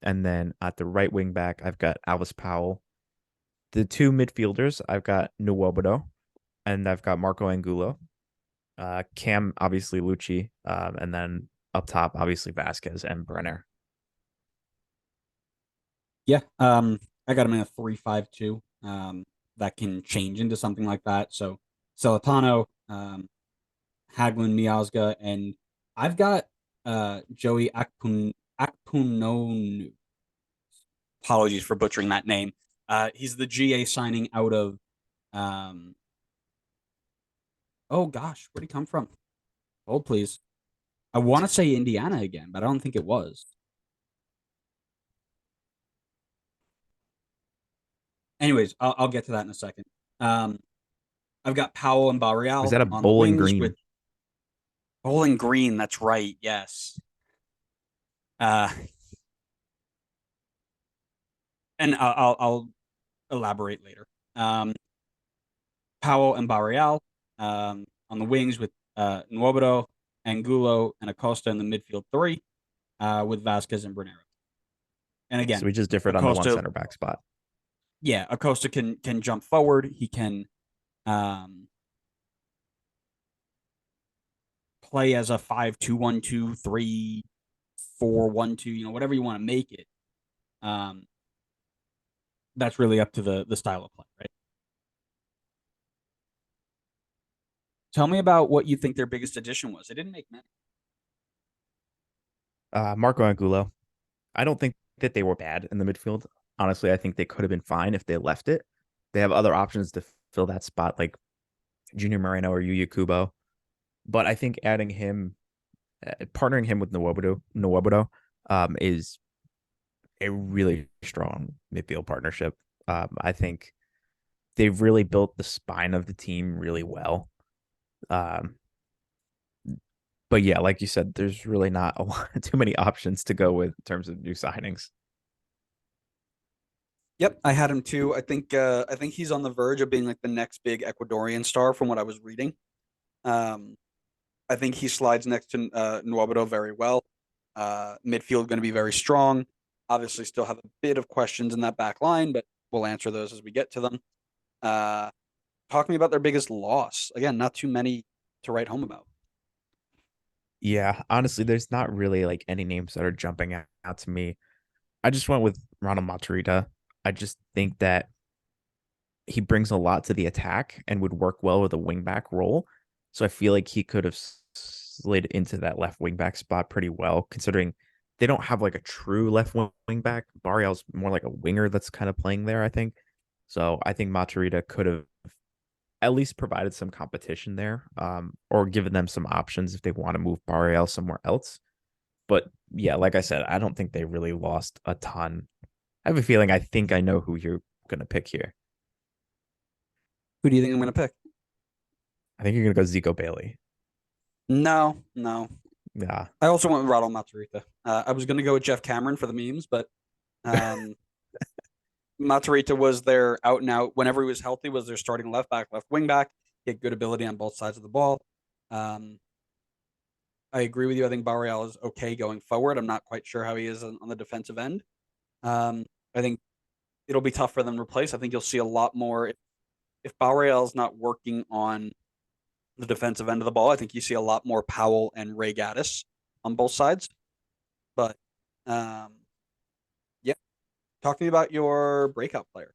And then at the right wing back, I've got Alvis Powell. The two midfielders, I've got Nwobodo, and I've got Marco Angulo. Cam, obviously Lucci, and then up top, obviously Vasquez and Brenner. Yeah. I got him in a 3-5-2. That can change into something like that. So Celentano, Hagland, Miazga, and I've got Joey Akpunonu. Apologies for butchering that name. He's the GA signing out of oh gosh, where'd he come from? Hold please. I want to say Indiana again, but I don't think it was. Anyways, I'll get to that in a second. Um, I've got Powell and Was Barreal that a on the Bowling wings with Green? Bowling Green. That's right. Yes. Uh, and I'll elaborate later. Um, Powell and Barreal on the wings with Nwobodo, Angulo, and Acosta in the midfield three with Vasquez and Bernero. And So again, we just differed on the one Acosta, center back spot. yeah, Acosta can jump forward. He can um, play as a 5-2-1-2, 3-4-1-2. Whatever you want to make it. Um, that's really up to the style of play, right? Tell me about what you think their biggest addition was. They didn't make many. Marco Angulo. I don't think that they were bad in the midfield. Honestly, I think they could have been fine if they left it. They have other options to fill that spot, like Junior Moreno or Yuya Kubo. But I think adding him, partnering him with Nwobodo, is a really strong midfield partnership. I think they've really built the spine of the team really well. Um, but yeah, like you said, there's really not a lot, too many options to go with in terms of new signings. Yep, I had him too. I think he's on the verge of being like the next big Ecuadorian star from what I was reading. Um, I think he slides next to Nwobodo very well. Midfield going to be very strong. Obviously, still have a bit of questions in that back line, but we'll answer those as we get to them. Uh, talk to me about their biggest loss. Again, not too many to write home about. Yeah, honestly, there's not really like any names that are jumping out to me. I just went with Ronald Matarita. I just think that he brings a lot to the attack and would work well with a wingback role. So I feel like he could have slid into that left wingback spot pretty well, considering they don't have like a true left wingback. Barrial's more like a winger that's kind of playing there, I think. So I think Matarita could have at least provided some competition there, or given them some options if they want to move Barrial somewhere else. But yeah, like I said, I don't think they really lost a ton. I have a feeling I think I know who you're gonna pick here. Who do you think I'm going to pick? I think you're gonna go Zico Bailey. No, no. Yeah. I also went with Ronald Matarita. I was going to go with Jeff Cameron for the memes, but um, Matarita was their out and out whenever he was healthy. Was their starting left back, left wing back. He had good ability on both sides of the ball. Um, I agree with you. I think Barreal is okay going forward. I'm not quite sure how he is on the defensive end. I think it'll be tough for them to replace. I think you'll see a lot more if Barreal is not working on the defensive end of the ball. I think you see a lot more Powell and Ray Gaddis on both sides. But um, yeah, talk to me about your breakout player.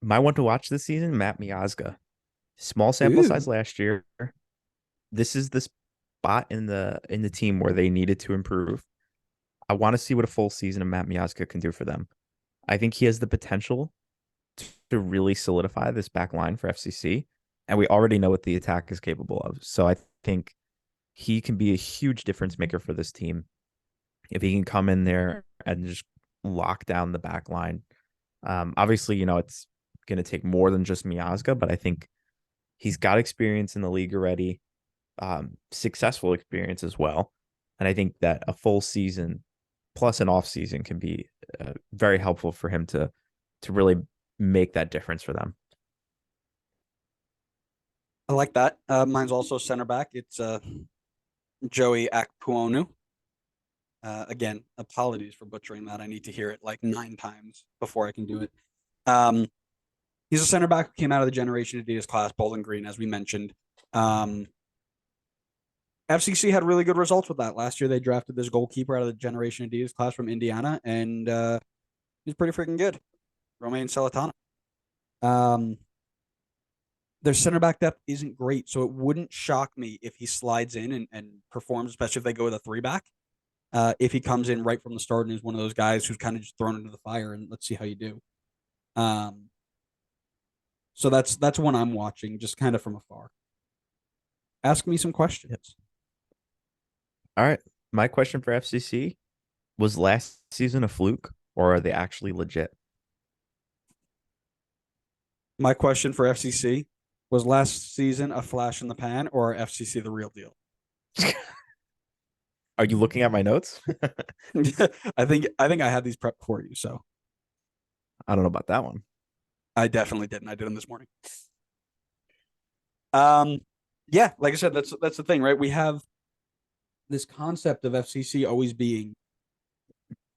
My one to watch this season, Matt Miazga. Small sample size Ooh, last year. This is the spot in the team where they needed to improve. I want to see what a full season of Matt Miazga can do for them. I think he has the potential to really solidify this back line for FCC. And we already know what the attack is capable of. So I think he can be a huge difference maker for this team if he can come in there and just lock down the back line. Obviously, it's going to take more than just Miazga, but I think He's got experience in the league already, successful experience as well. And I think that a full season plus an off season can be very helpful for him to really make that difference for them. I like that. Mine's also center back. It's Joey Akpuonu. Again, apologies for butchering that. I need to hear it like 9 times before I can do it. Um, he's a center back who came out of the Generation Adidas class, Bowling Green, as we mentioned. FCC had really good results with that. Last year, they drafted this goalkeeper out of the Generation Adidas class from Indiana, and he's pretty freaking good. Romain Celatano. Their center back depth isn't great, so it wouldn't shock me if he slides in and performs, especially if they go with a 3-back. If he comes in right from the start and is one of those guys who's kind of just thrown into the fire and let's see how you do. So that's one I'm watching just kind of from afar. Ask me some questions. Yep. All right. My question for FCC, was last season a fluke or are they actually legit? My question for FCC, was last season a flash in the pan or FCC the real deal? Are you looking at my notes? I think I had these prepped for you, so I don't know about that one. I definitely didn't. I did them this morning. Yeah, like I said, that's the thing, right? We have this concept of FCC always being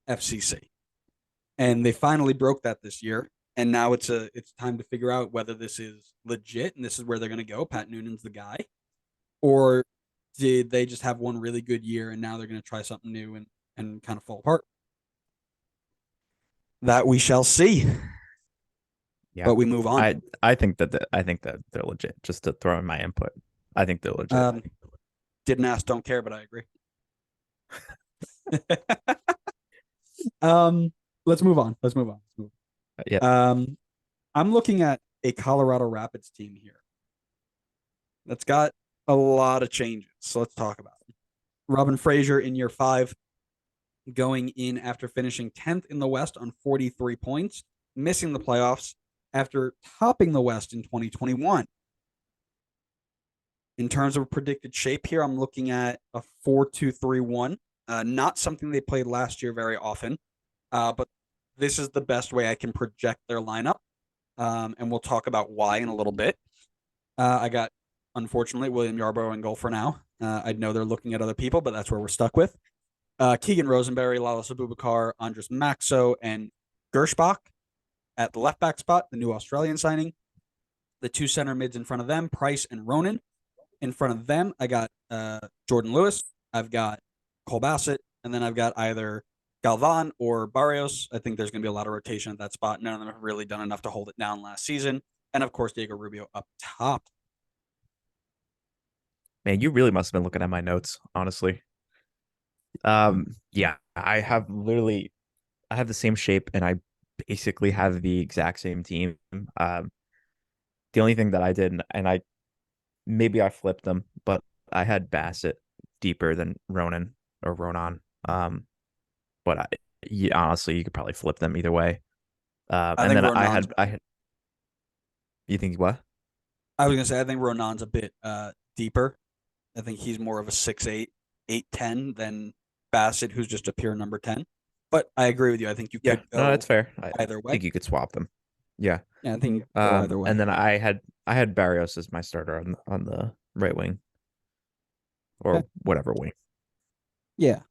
FCC, and they finally broke that this year. And now it's time to figure out whether this is legit and this is where they're going to go. Pat Noonan's the guy, or did they just have one really good year and now they're going to try something new and kind of fall apart? That we shall see. Yeah, but we move on. I think that they're legit. Just to throw in my input, I think they're legit. Didn't ask, don't care, but I agree. Let's move on. Yeah. I'm looking at a Colorado Rapids team here that's got a lot of changes. So let's talk about it. Robin Fraser in year 5, going in after finishing 10th in the West on 43 points, missing the playoffs after topping the West in 2021. In terms of predicted shape here, I'm looking at a 4-2-3-1. Not something they played last year very often, but this is the best way I can project their lineup, and we'll talk about why in a little bit. I got, unfortunately, William Yarbrough in goal for now. I know they're looking at other people, but that's where we're stuck with. Keegan Rosenberry, Lalas Abubakar, Andres Maxo, and Gershbach at the left back spot, the new Australian signing. The 2 center mids in front of them, Price and Ronan. In front of them, I got Jordan Lewis. I've got Cole Bassett, and then I've got either Galvan or Barrios. I think there's going to be a lot of rotation at that spot. None of them have really done enough to hold it down last season. And of course, Diego Rubio up top. Man, you really must have been looking at my notes, honestly. Yeah, I have the same shape and I basically have the exact same team. The only thing that I did, and I flipped them, but I had Bassett deeper than Ronan or Ronan. But honestly, you could probably flip them either way. And then I had. You think what? I was gonna say I think Ronan's a bit deeper. I think he's more of a 6'8", 8'10" than Bassett, who's just a pure number 10. But I agree with you. I think you could go that's fair. Either way. I think you could swap them. Yeah. Yeah, I think you could go either way. And then I had Barrios as my starter on the right wing. Or whatever wing. Yeah.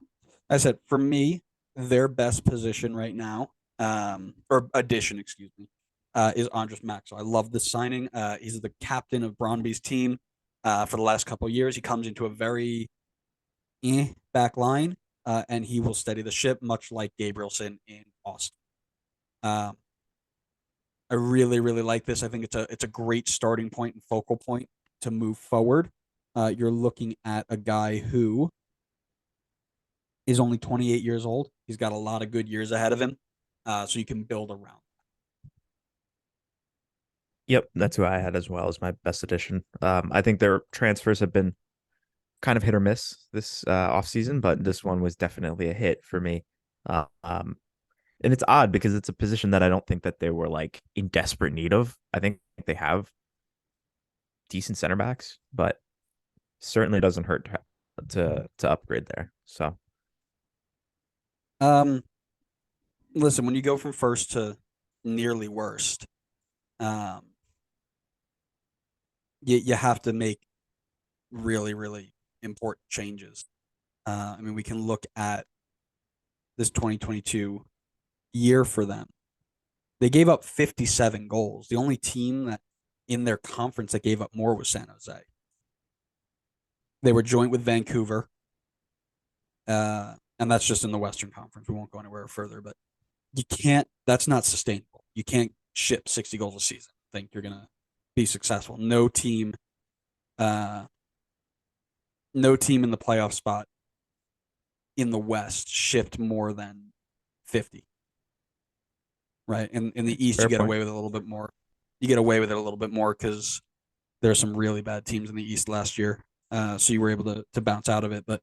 I said for me, their best position right now, or addition, excuse me, is Andres Maxo. I love this signing. He's the captain of Brøndby's team for the last couple of years. He comes into a very back line, and he will steady the ship, much like Gabrielson in Austin. I really, really like this. I think it's a great starting point and focal point to move forward. You're looking at a guy who is only 28 years old. He's got a lot of good years ahead of him, so you can build around. Yep, that's who I had as well as my best addition. I think their transfers have been kind of hit or miss this offseason, but this one was definitely a hit for me. And it's odd because it's a position that I don't think that they were like in desperate need of. I think they have decent center backs, but certainly doesn't hurt to upgrade there. So Um, listen, when you go from first to nearly worst, um, you have to make really, really important changes. I mean, we can look at this 2022 year for them. They gave up 57 goals. The only team that in their conference that gave up more was San Jose. They were joint with Vancouver, and that's just in the Western Conference. We won't go anywhere further, but you can't. That's not sustainable. You can't ship 60 goals a season. Think you're gonna be successful. Uh, no team in the playoff spot in the West shipped more than 50. Right. In the East, you fair get point. away with it a little bit more. You get away with it a little bit more because there are some really bad teams in the East last year. So you were able to bounce out of it. But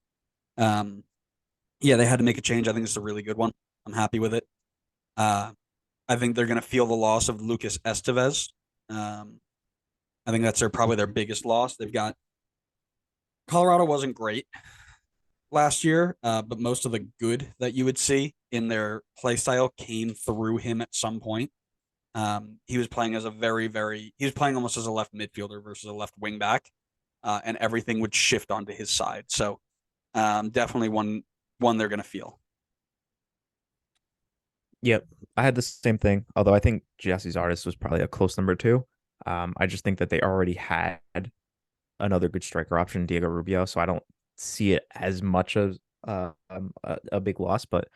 yeah, they had to make a change. I think it's a really good one. I'm happy with it. I think they're going to feel the loss of Lucas Estevez. I think that's probably their biggest loss. They've got Colorado wasn't great last year, but most of the good that you would see in their play style came through him at some point. He was playing as he was playing almost as a left midfielder versus a left wing back, and everything would shift onto his side. So definitely one they're going to feel. Yep. I had the same thing, although I think Jesse's artist was probably a close number two. I just think that they already had another good striker option, Diego Rubio, so I don't see it as much as a big loss. But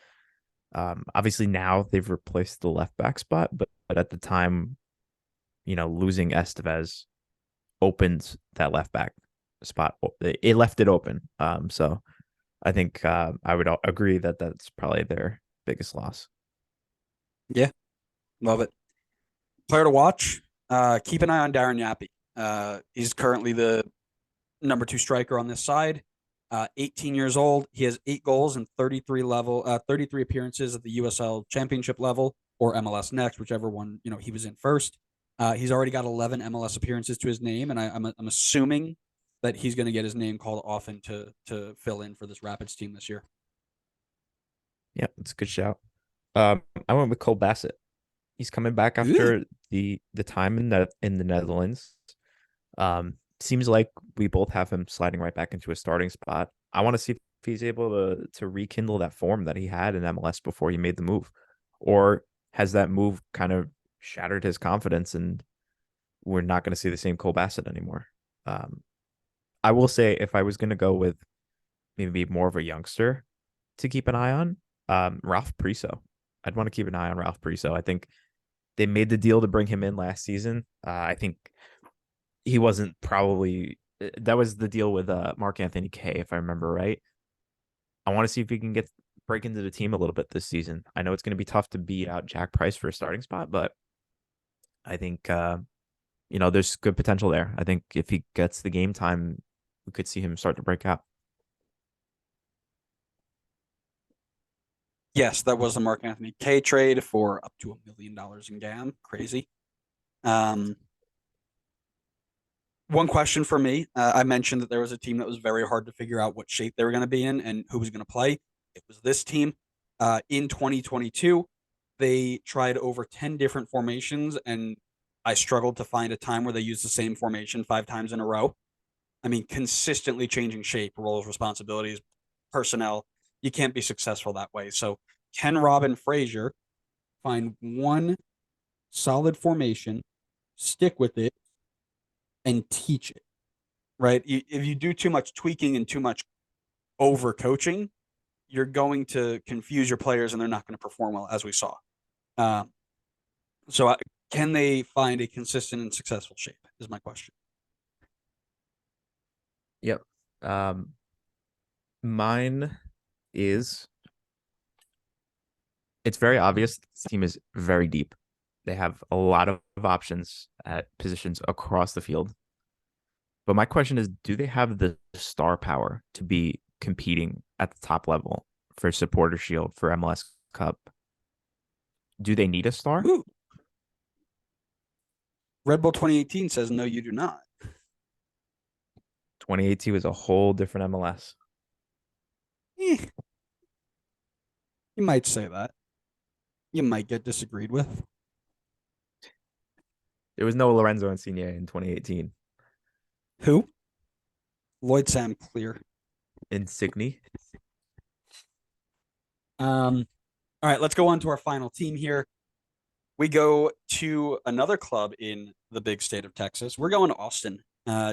obviously now they've replaced the left back spot, but at the time, losing Estevez opened that left back spot. It left it open. So I think I would agree that that's probably their biggest loss. Yeah, love it. Player to watch. Keep an eye on Darren Yappy. He's currently the number 2 striker on this side. 18 years old. He has 8 goals and 33 appearances at the USL Championship level or MLS Next, whichever one he was in first. He's already got 11 MLS appearances to his name, and I'm assuming that he's going to get his name called often to fill in for this Rapids team this year. Yeah, it's a good shout. I went with Cole Bassett. He's coming back Ooh. after the time in the Netherlands. Seems like we both have him sliding right back into a starting spot. I want to see if he's able to rekindle that form that he had in MLS before he made the move, or has that move kind of shattered his confidence and we're not going to see the same Cole Bassett anymore. I will say if I was going to go with maybe more of a youngster to keep an eye on, Ralph Priso. I'd want to keep an eye on Ralph Priso. I think they made the deal to bring him in last season. I think he wasn't probably that was the deal with Mark Anthony Kaye, if I remember right. I want to see if he can break into the team a little bit this season. I know it's going to be tough to beat out Jack Price for a starting spot, but I think there's good potential there. I think if he gets the game time, we could see him start to break out. Yes, that was the Mark Anthony Kaye trade for up to $1 million in GAM. Crazy. One question for me. I mentioned that there was a team that was very hard to figure out what shape they were going to be in and who was going to play. It was this team. In 2022, they tried over 10 different formations, and I struggled to find a time where they used the same formation 5 times in a row. I mean, consistently changing shape, roles, responsibilities, personnel. You can't be successful that way. So, can Robin Fraser find one solid formation, stick with it, and teach it? Right? If you do too much tweaking and too much over coaching, you're going to confuse your players and they're not going to perform well, as we saw. So, can they find a consistent and successful shape? Is my question. Yep. Mine is it's very obvious this team is very deep. They have a lot of options at positions across the field. But my question is, do they have the star power to be competing at the top level for Supporter Shield, for MLS Cup? Do they need a star? Ooh. Red Bull 2018 says no, you do not. 2018 was a whole different MLS. Eh, you might say that. You might get disagreed with. There was no Lorenzo Insigne in 2018. Who? Lloyd Sam Clear. Insigne. All right, let's go on to our final team here. We go to another club in the big state of Texas. We're going to Austin.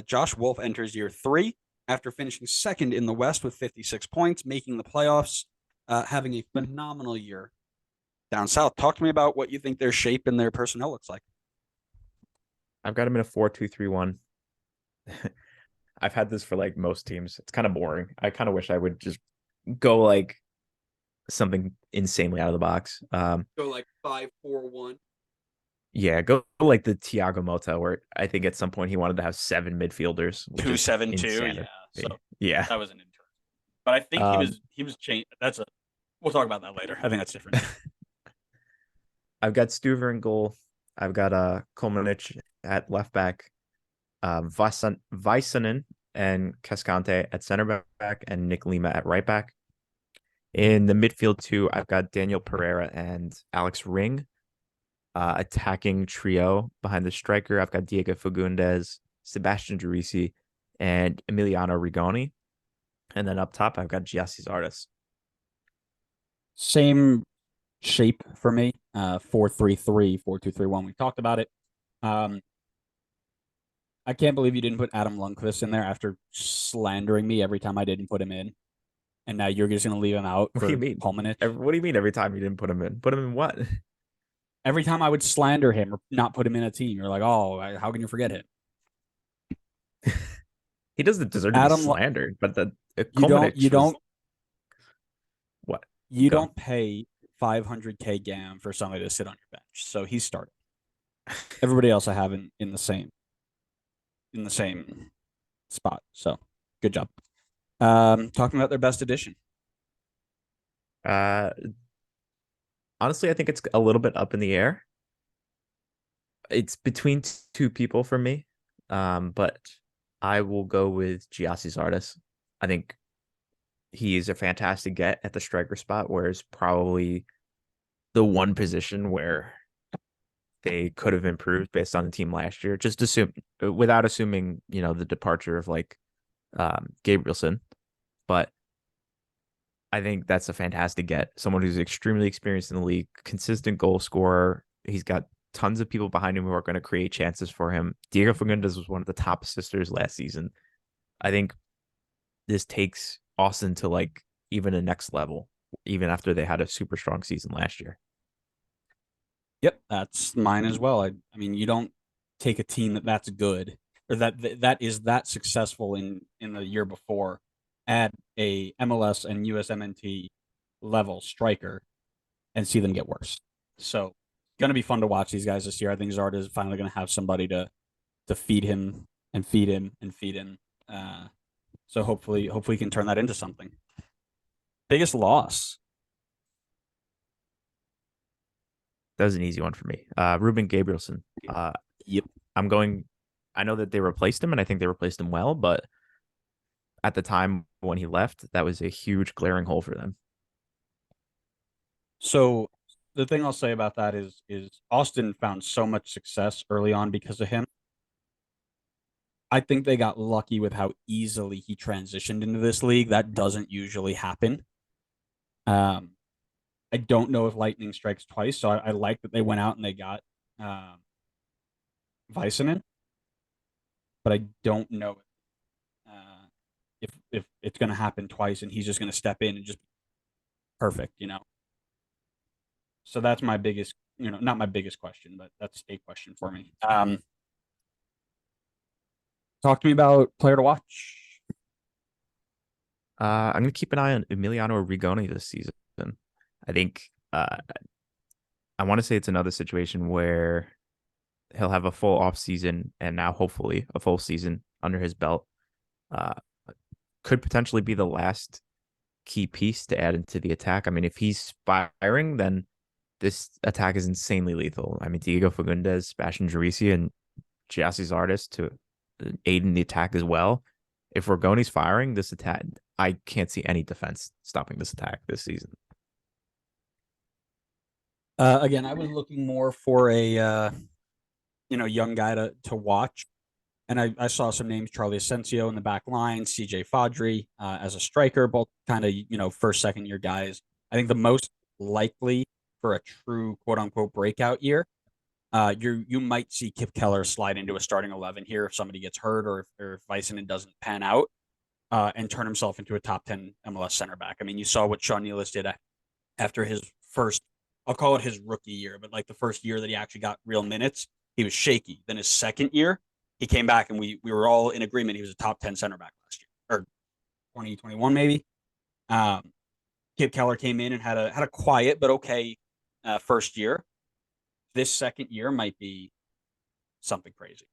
Josh Wolf enters year 3 after finishing second in the West with 56 points, making the playoffs, having a phenomenal year down south. Talk to me about what you think their shape and their personnel looks like. I've got him in a 4-2-3-1. I've had this for like most teams. It's kind of boring. I kind of wish I would just go like something insanely out of the box. Go like 5-4-1. Yeah, go like the Thiago Motta, where I think at some point he wanted to have 7 midfielders. 2-7-2. Yeah. So yeah, that was an interesting. But I think he was changed. We'll talk about that later. I think that's different. I've got Stuver in goal. I've got Kolmanich at left back, Vaisanen and Cascante at center back, and Nick Lima at right back. In the midfield too, I've got Daniel Pereira and Alex Ring. Attacking trio behind the striker, I've got Diego Fagundes, Sebastian Gerisi, and Emiliano Rigoni. And then up top, I've got Giassi Zardes. Same shape for me. 4-3-3, 4-2-3-1. We talked about it. I can't believe you didn't put Adam Lundqvist in there after slandering me every time I didn't put him in. And now you're just going to leave him out for What do you mean? Kolmanich? What do you mean every time you didn't put him in? Put him in what? Every time I would slander him or not put him in a team, you're like, oh, how can you forget him? He doesn't deserve to be slandered, but you don't what? You don't pay $500K GAM for somebody to sit on your bench. So he's starting. Everybody else I have in the same spot. So good job. Talking about their best edition. Honestly, I think it's a little bit up in the air. It's between two people for me. But I will go with Giassi Zardes. I think he is a fantastic get at the striker spot, whereas probably the one position where they could have improved based on the team last year, just without assuming, the departure of like Gabrielson. But I think that's a fantastic get. Someone who's extremely experienced in the league, consistent goal scorer. He's got tons of people behind him who are going to create chances for him. Diego Fagundes was one of the top assisters last season. I think this takes Austin to like even a next level, even after they had a super strong season last year. Yep, that's mine as well. I mean, you don't take a team that's good or that is that successful in the year before, add a MLS and USMNT level striker, and see them get worse. So, going to be fun to watch these guys this year. I think Zardes is finally going to have somebody to feed him and feed him and feed him. So hopefully he can turn that into something. Biggest loss. That was an easy one for me. Ruben Gabrielson. Yep. I know that they replaced him, and I think they replaced him well, but at the time when he left, that was a huge glaring hole for them. So the thing I'll say about that is Austin found so much success early on because of him. I think they got lucky with how easily he transitioned into this league. That doesn't usually happen. I don't know if lightning strikes twice, so I like that they went out and they got Vaisanen, but I don't know if it's going to happen twice and he's just going to step in and just perfect, So that's my biggest, not my biggest question, but that's a question for me. Talk to me about player to watch. I'm going to keep an eye on Emiliano Rigoni this season. I think I want to say it's another situation where he'll have a full off season and now hopefully a full season under his belt. Could potentially be the last key piece to add into the attack. I mean, if he's firing, then this attack is insanely lethal. I mean, Diego Fagundes, Sebastian Gerisi, and Giassi Zardes to aid in the attack as well. if Ragoni's firing this attack, I can't see any defense stopping this attack this season. Again, I was looking more for a young guy to watch. And I saw some names: Charlie Asensio in the back line, CJ Fadri as a striker, both kind of first, second year guys. I think the most likely for a true quote unquote breakout year, you might see Kip Keller slide into a starting 11 here if somebody gets hurt or if Vicenen doesn't pan out, and turn himself into a top 10 MLS center back. I mean, you saw what Sean Nealis did after his first, I'll call it his rookie year, but like the first year that he actually got real minutes, he was shaky. Then his second year, he came back and we were all in agreement he was a top 10 center back last year, or 2021 maybe. Kip Keller came in and had a quiet but okay first year. This second year might be something crazy.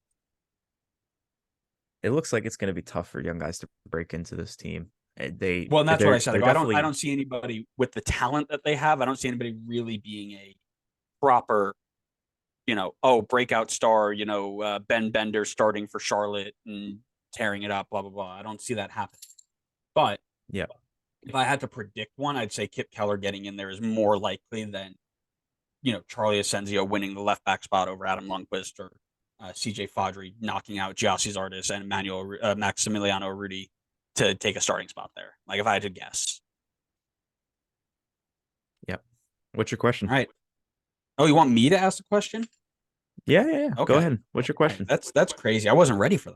It looks like it's going to be tough for young guys to break into this team. And that's what I said. I don't see anybody with the talent that they have. I don't see anybody really being a proper, breakout star. Ben Bender starting for Charlotte and tearing it up. Blah blah blah. I don't see that happening. But yeah, if I had to predict one, I'd say Kip Keller getting in there is more likely than Charlie Asensio winning the left back spot over Adam Lundqvist, or CJ Fadri knocking out Giassi's Artis and Maximiliano Rudy to take a starting spot there. Like if I had to guess. Yep. What's your question? All right. Oh, you want me to ask the question? Yeah. Okay. Go ahead. What's your question? Right. That's crazy. I wasn't ready for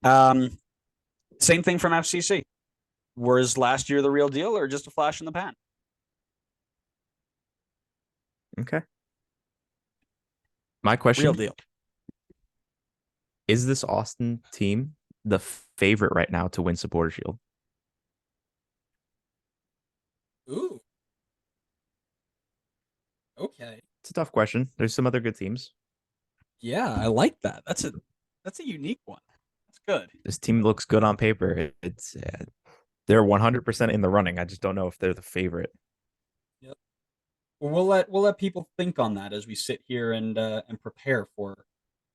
that. Same thing from FCC. Was last year the real deal or just a flash in the pan? Okay. My question. Real deal. Is this Austin team the favorite right now to win Supporter Shield? Ooh. Okay. It's a tough question. There's some other good teams. Yeah, I like that. That's a unique one. That's good. This team looks good on paper. It's they're 100% in the running. I just don't know if they're the favorite. Yep. Well, we'll let people think on that as we sit here and prepare for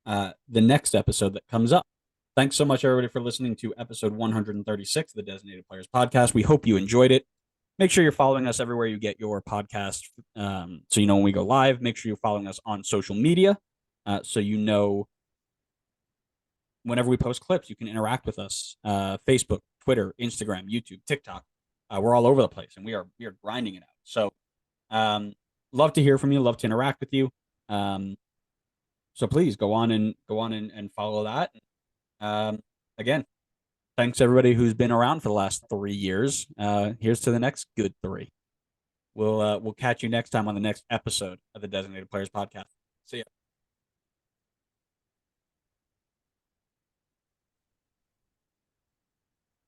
the next episode that comes up. Thanks so much, everybody, for listening to episode 136 of the Designated Players Podcast. We hope you enjoyed it. Make sure you're following us everywhere you get your podcast, so you know when we go live. Make sure you're following us on social media, so you know whenever we post clips, you can interact with us. Facebook, Twitter, Instagram, YouTube, TikTok. We're all over the place, and we are grinding it out. So, love to hear from you. Love to interact with you. So please go on and follow that. Again, thanks everybody who's been around for the last 3 years. Here's to the next good 3. We'll catch you next time on the next episode of the Designated Players Podcast. See ya.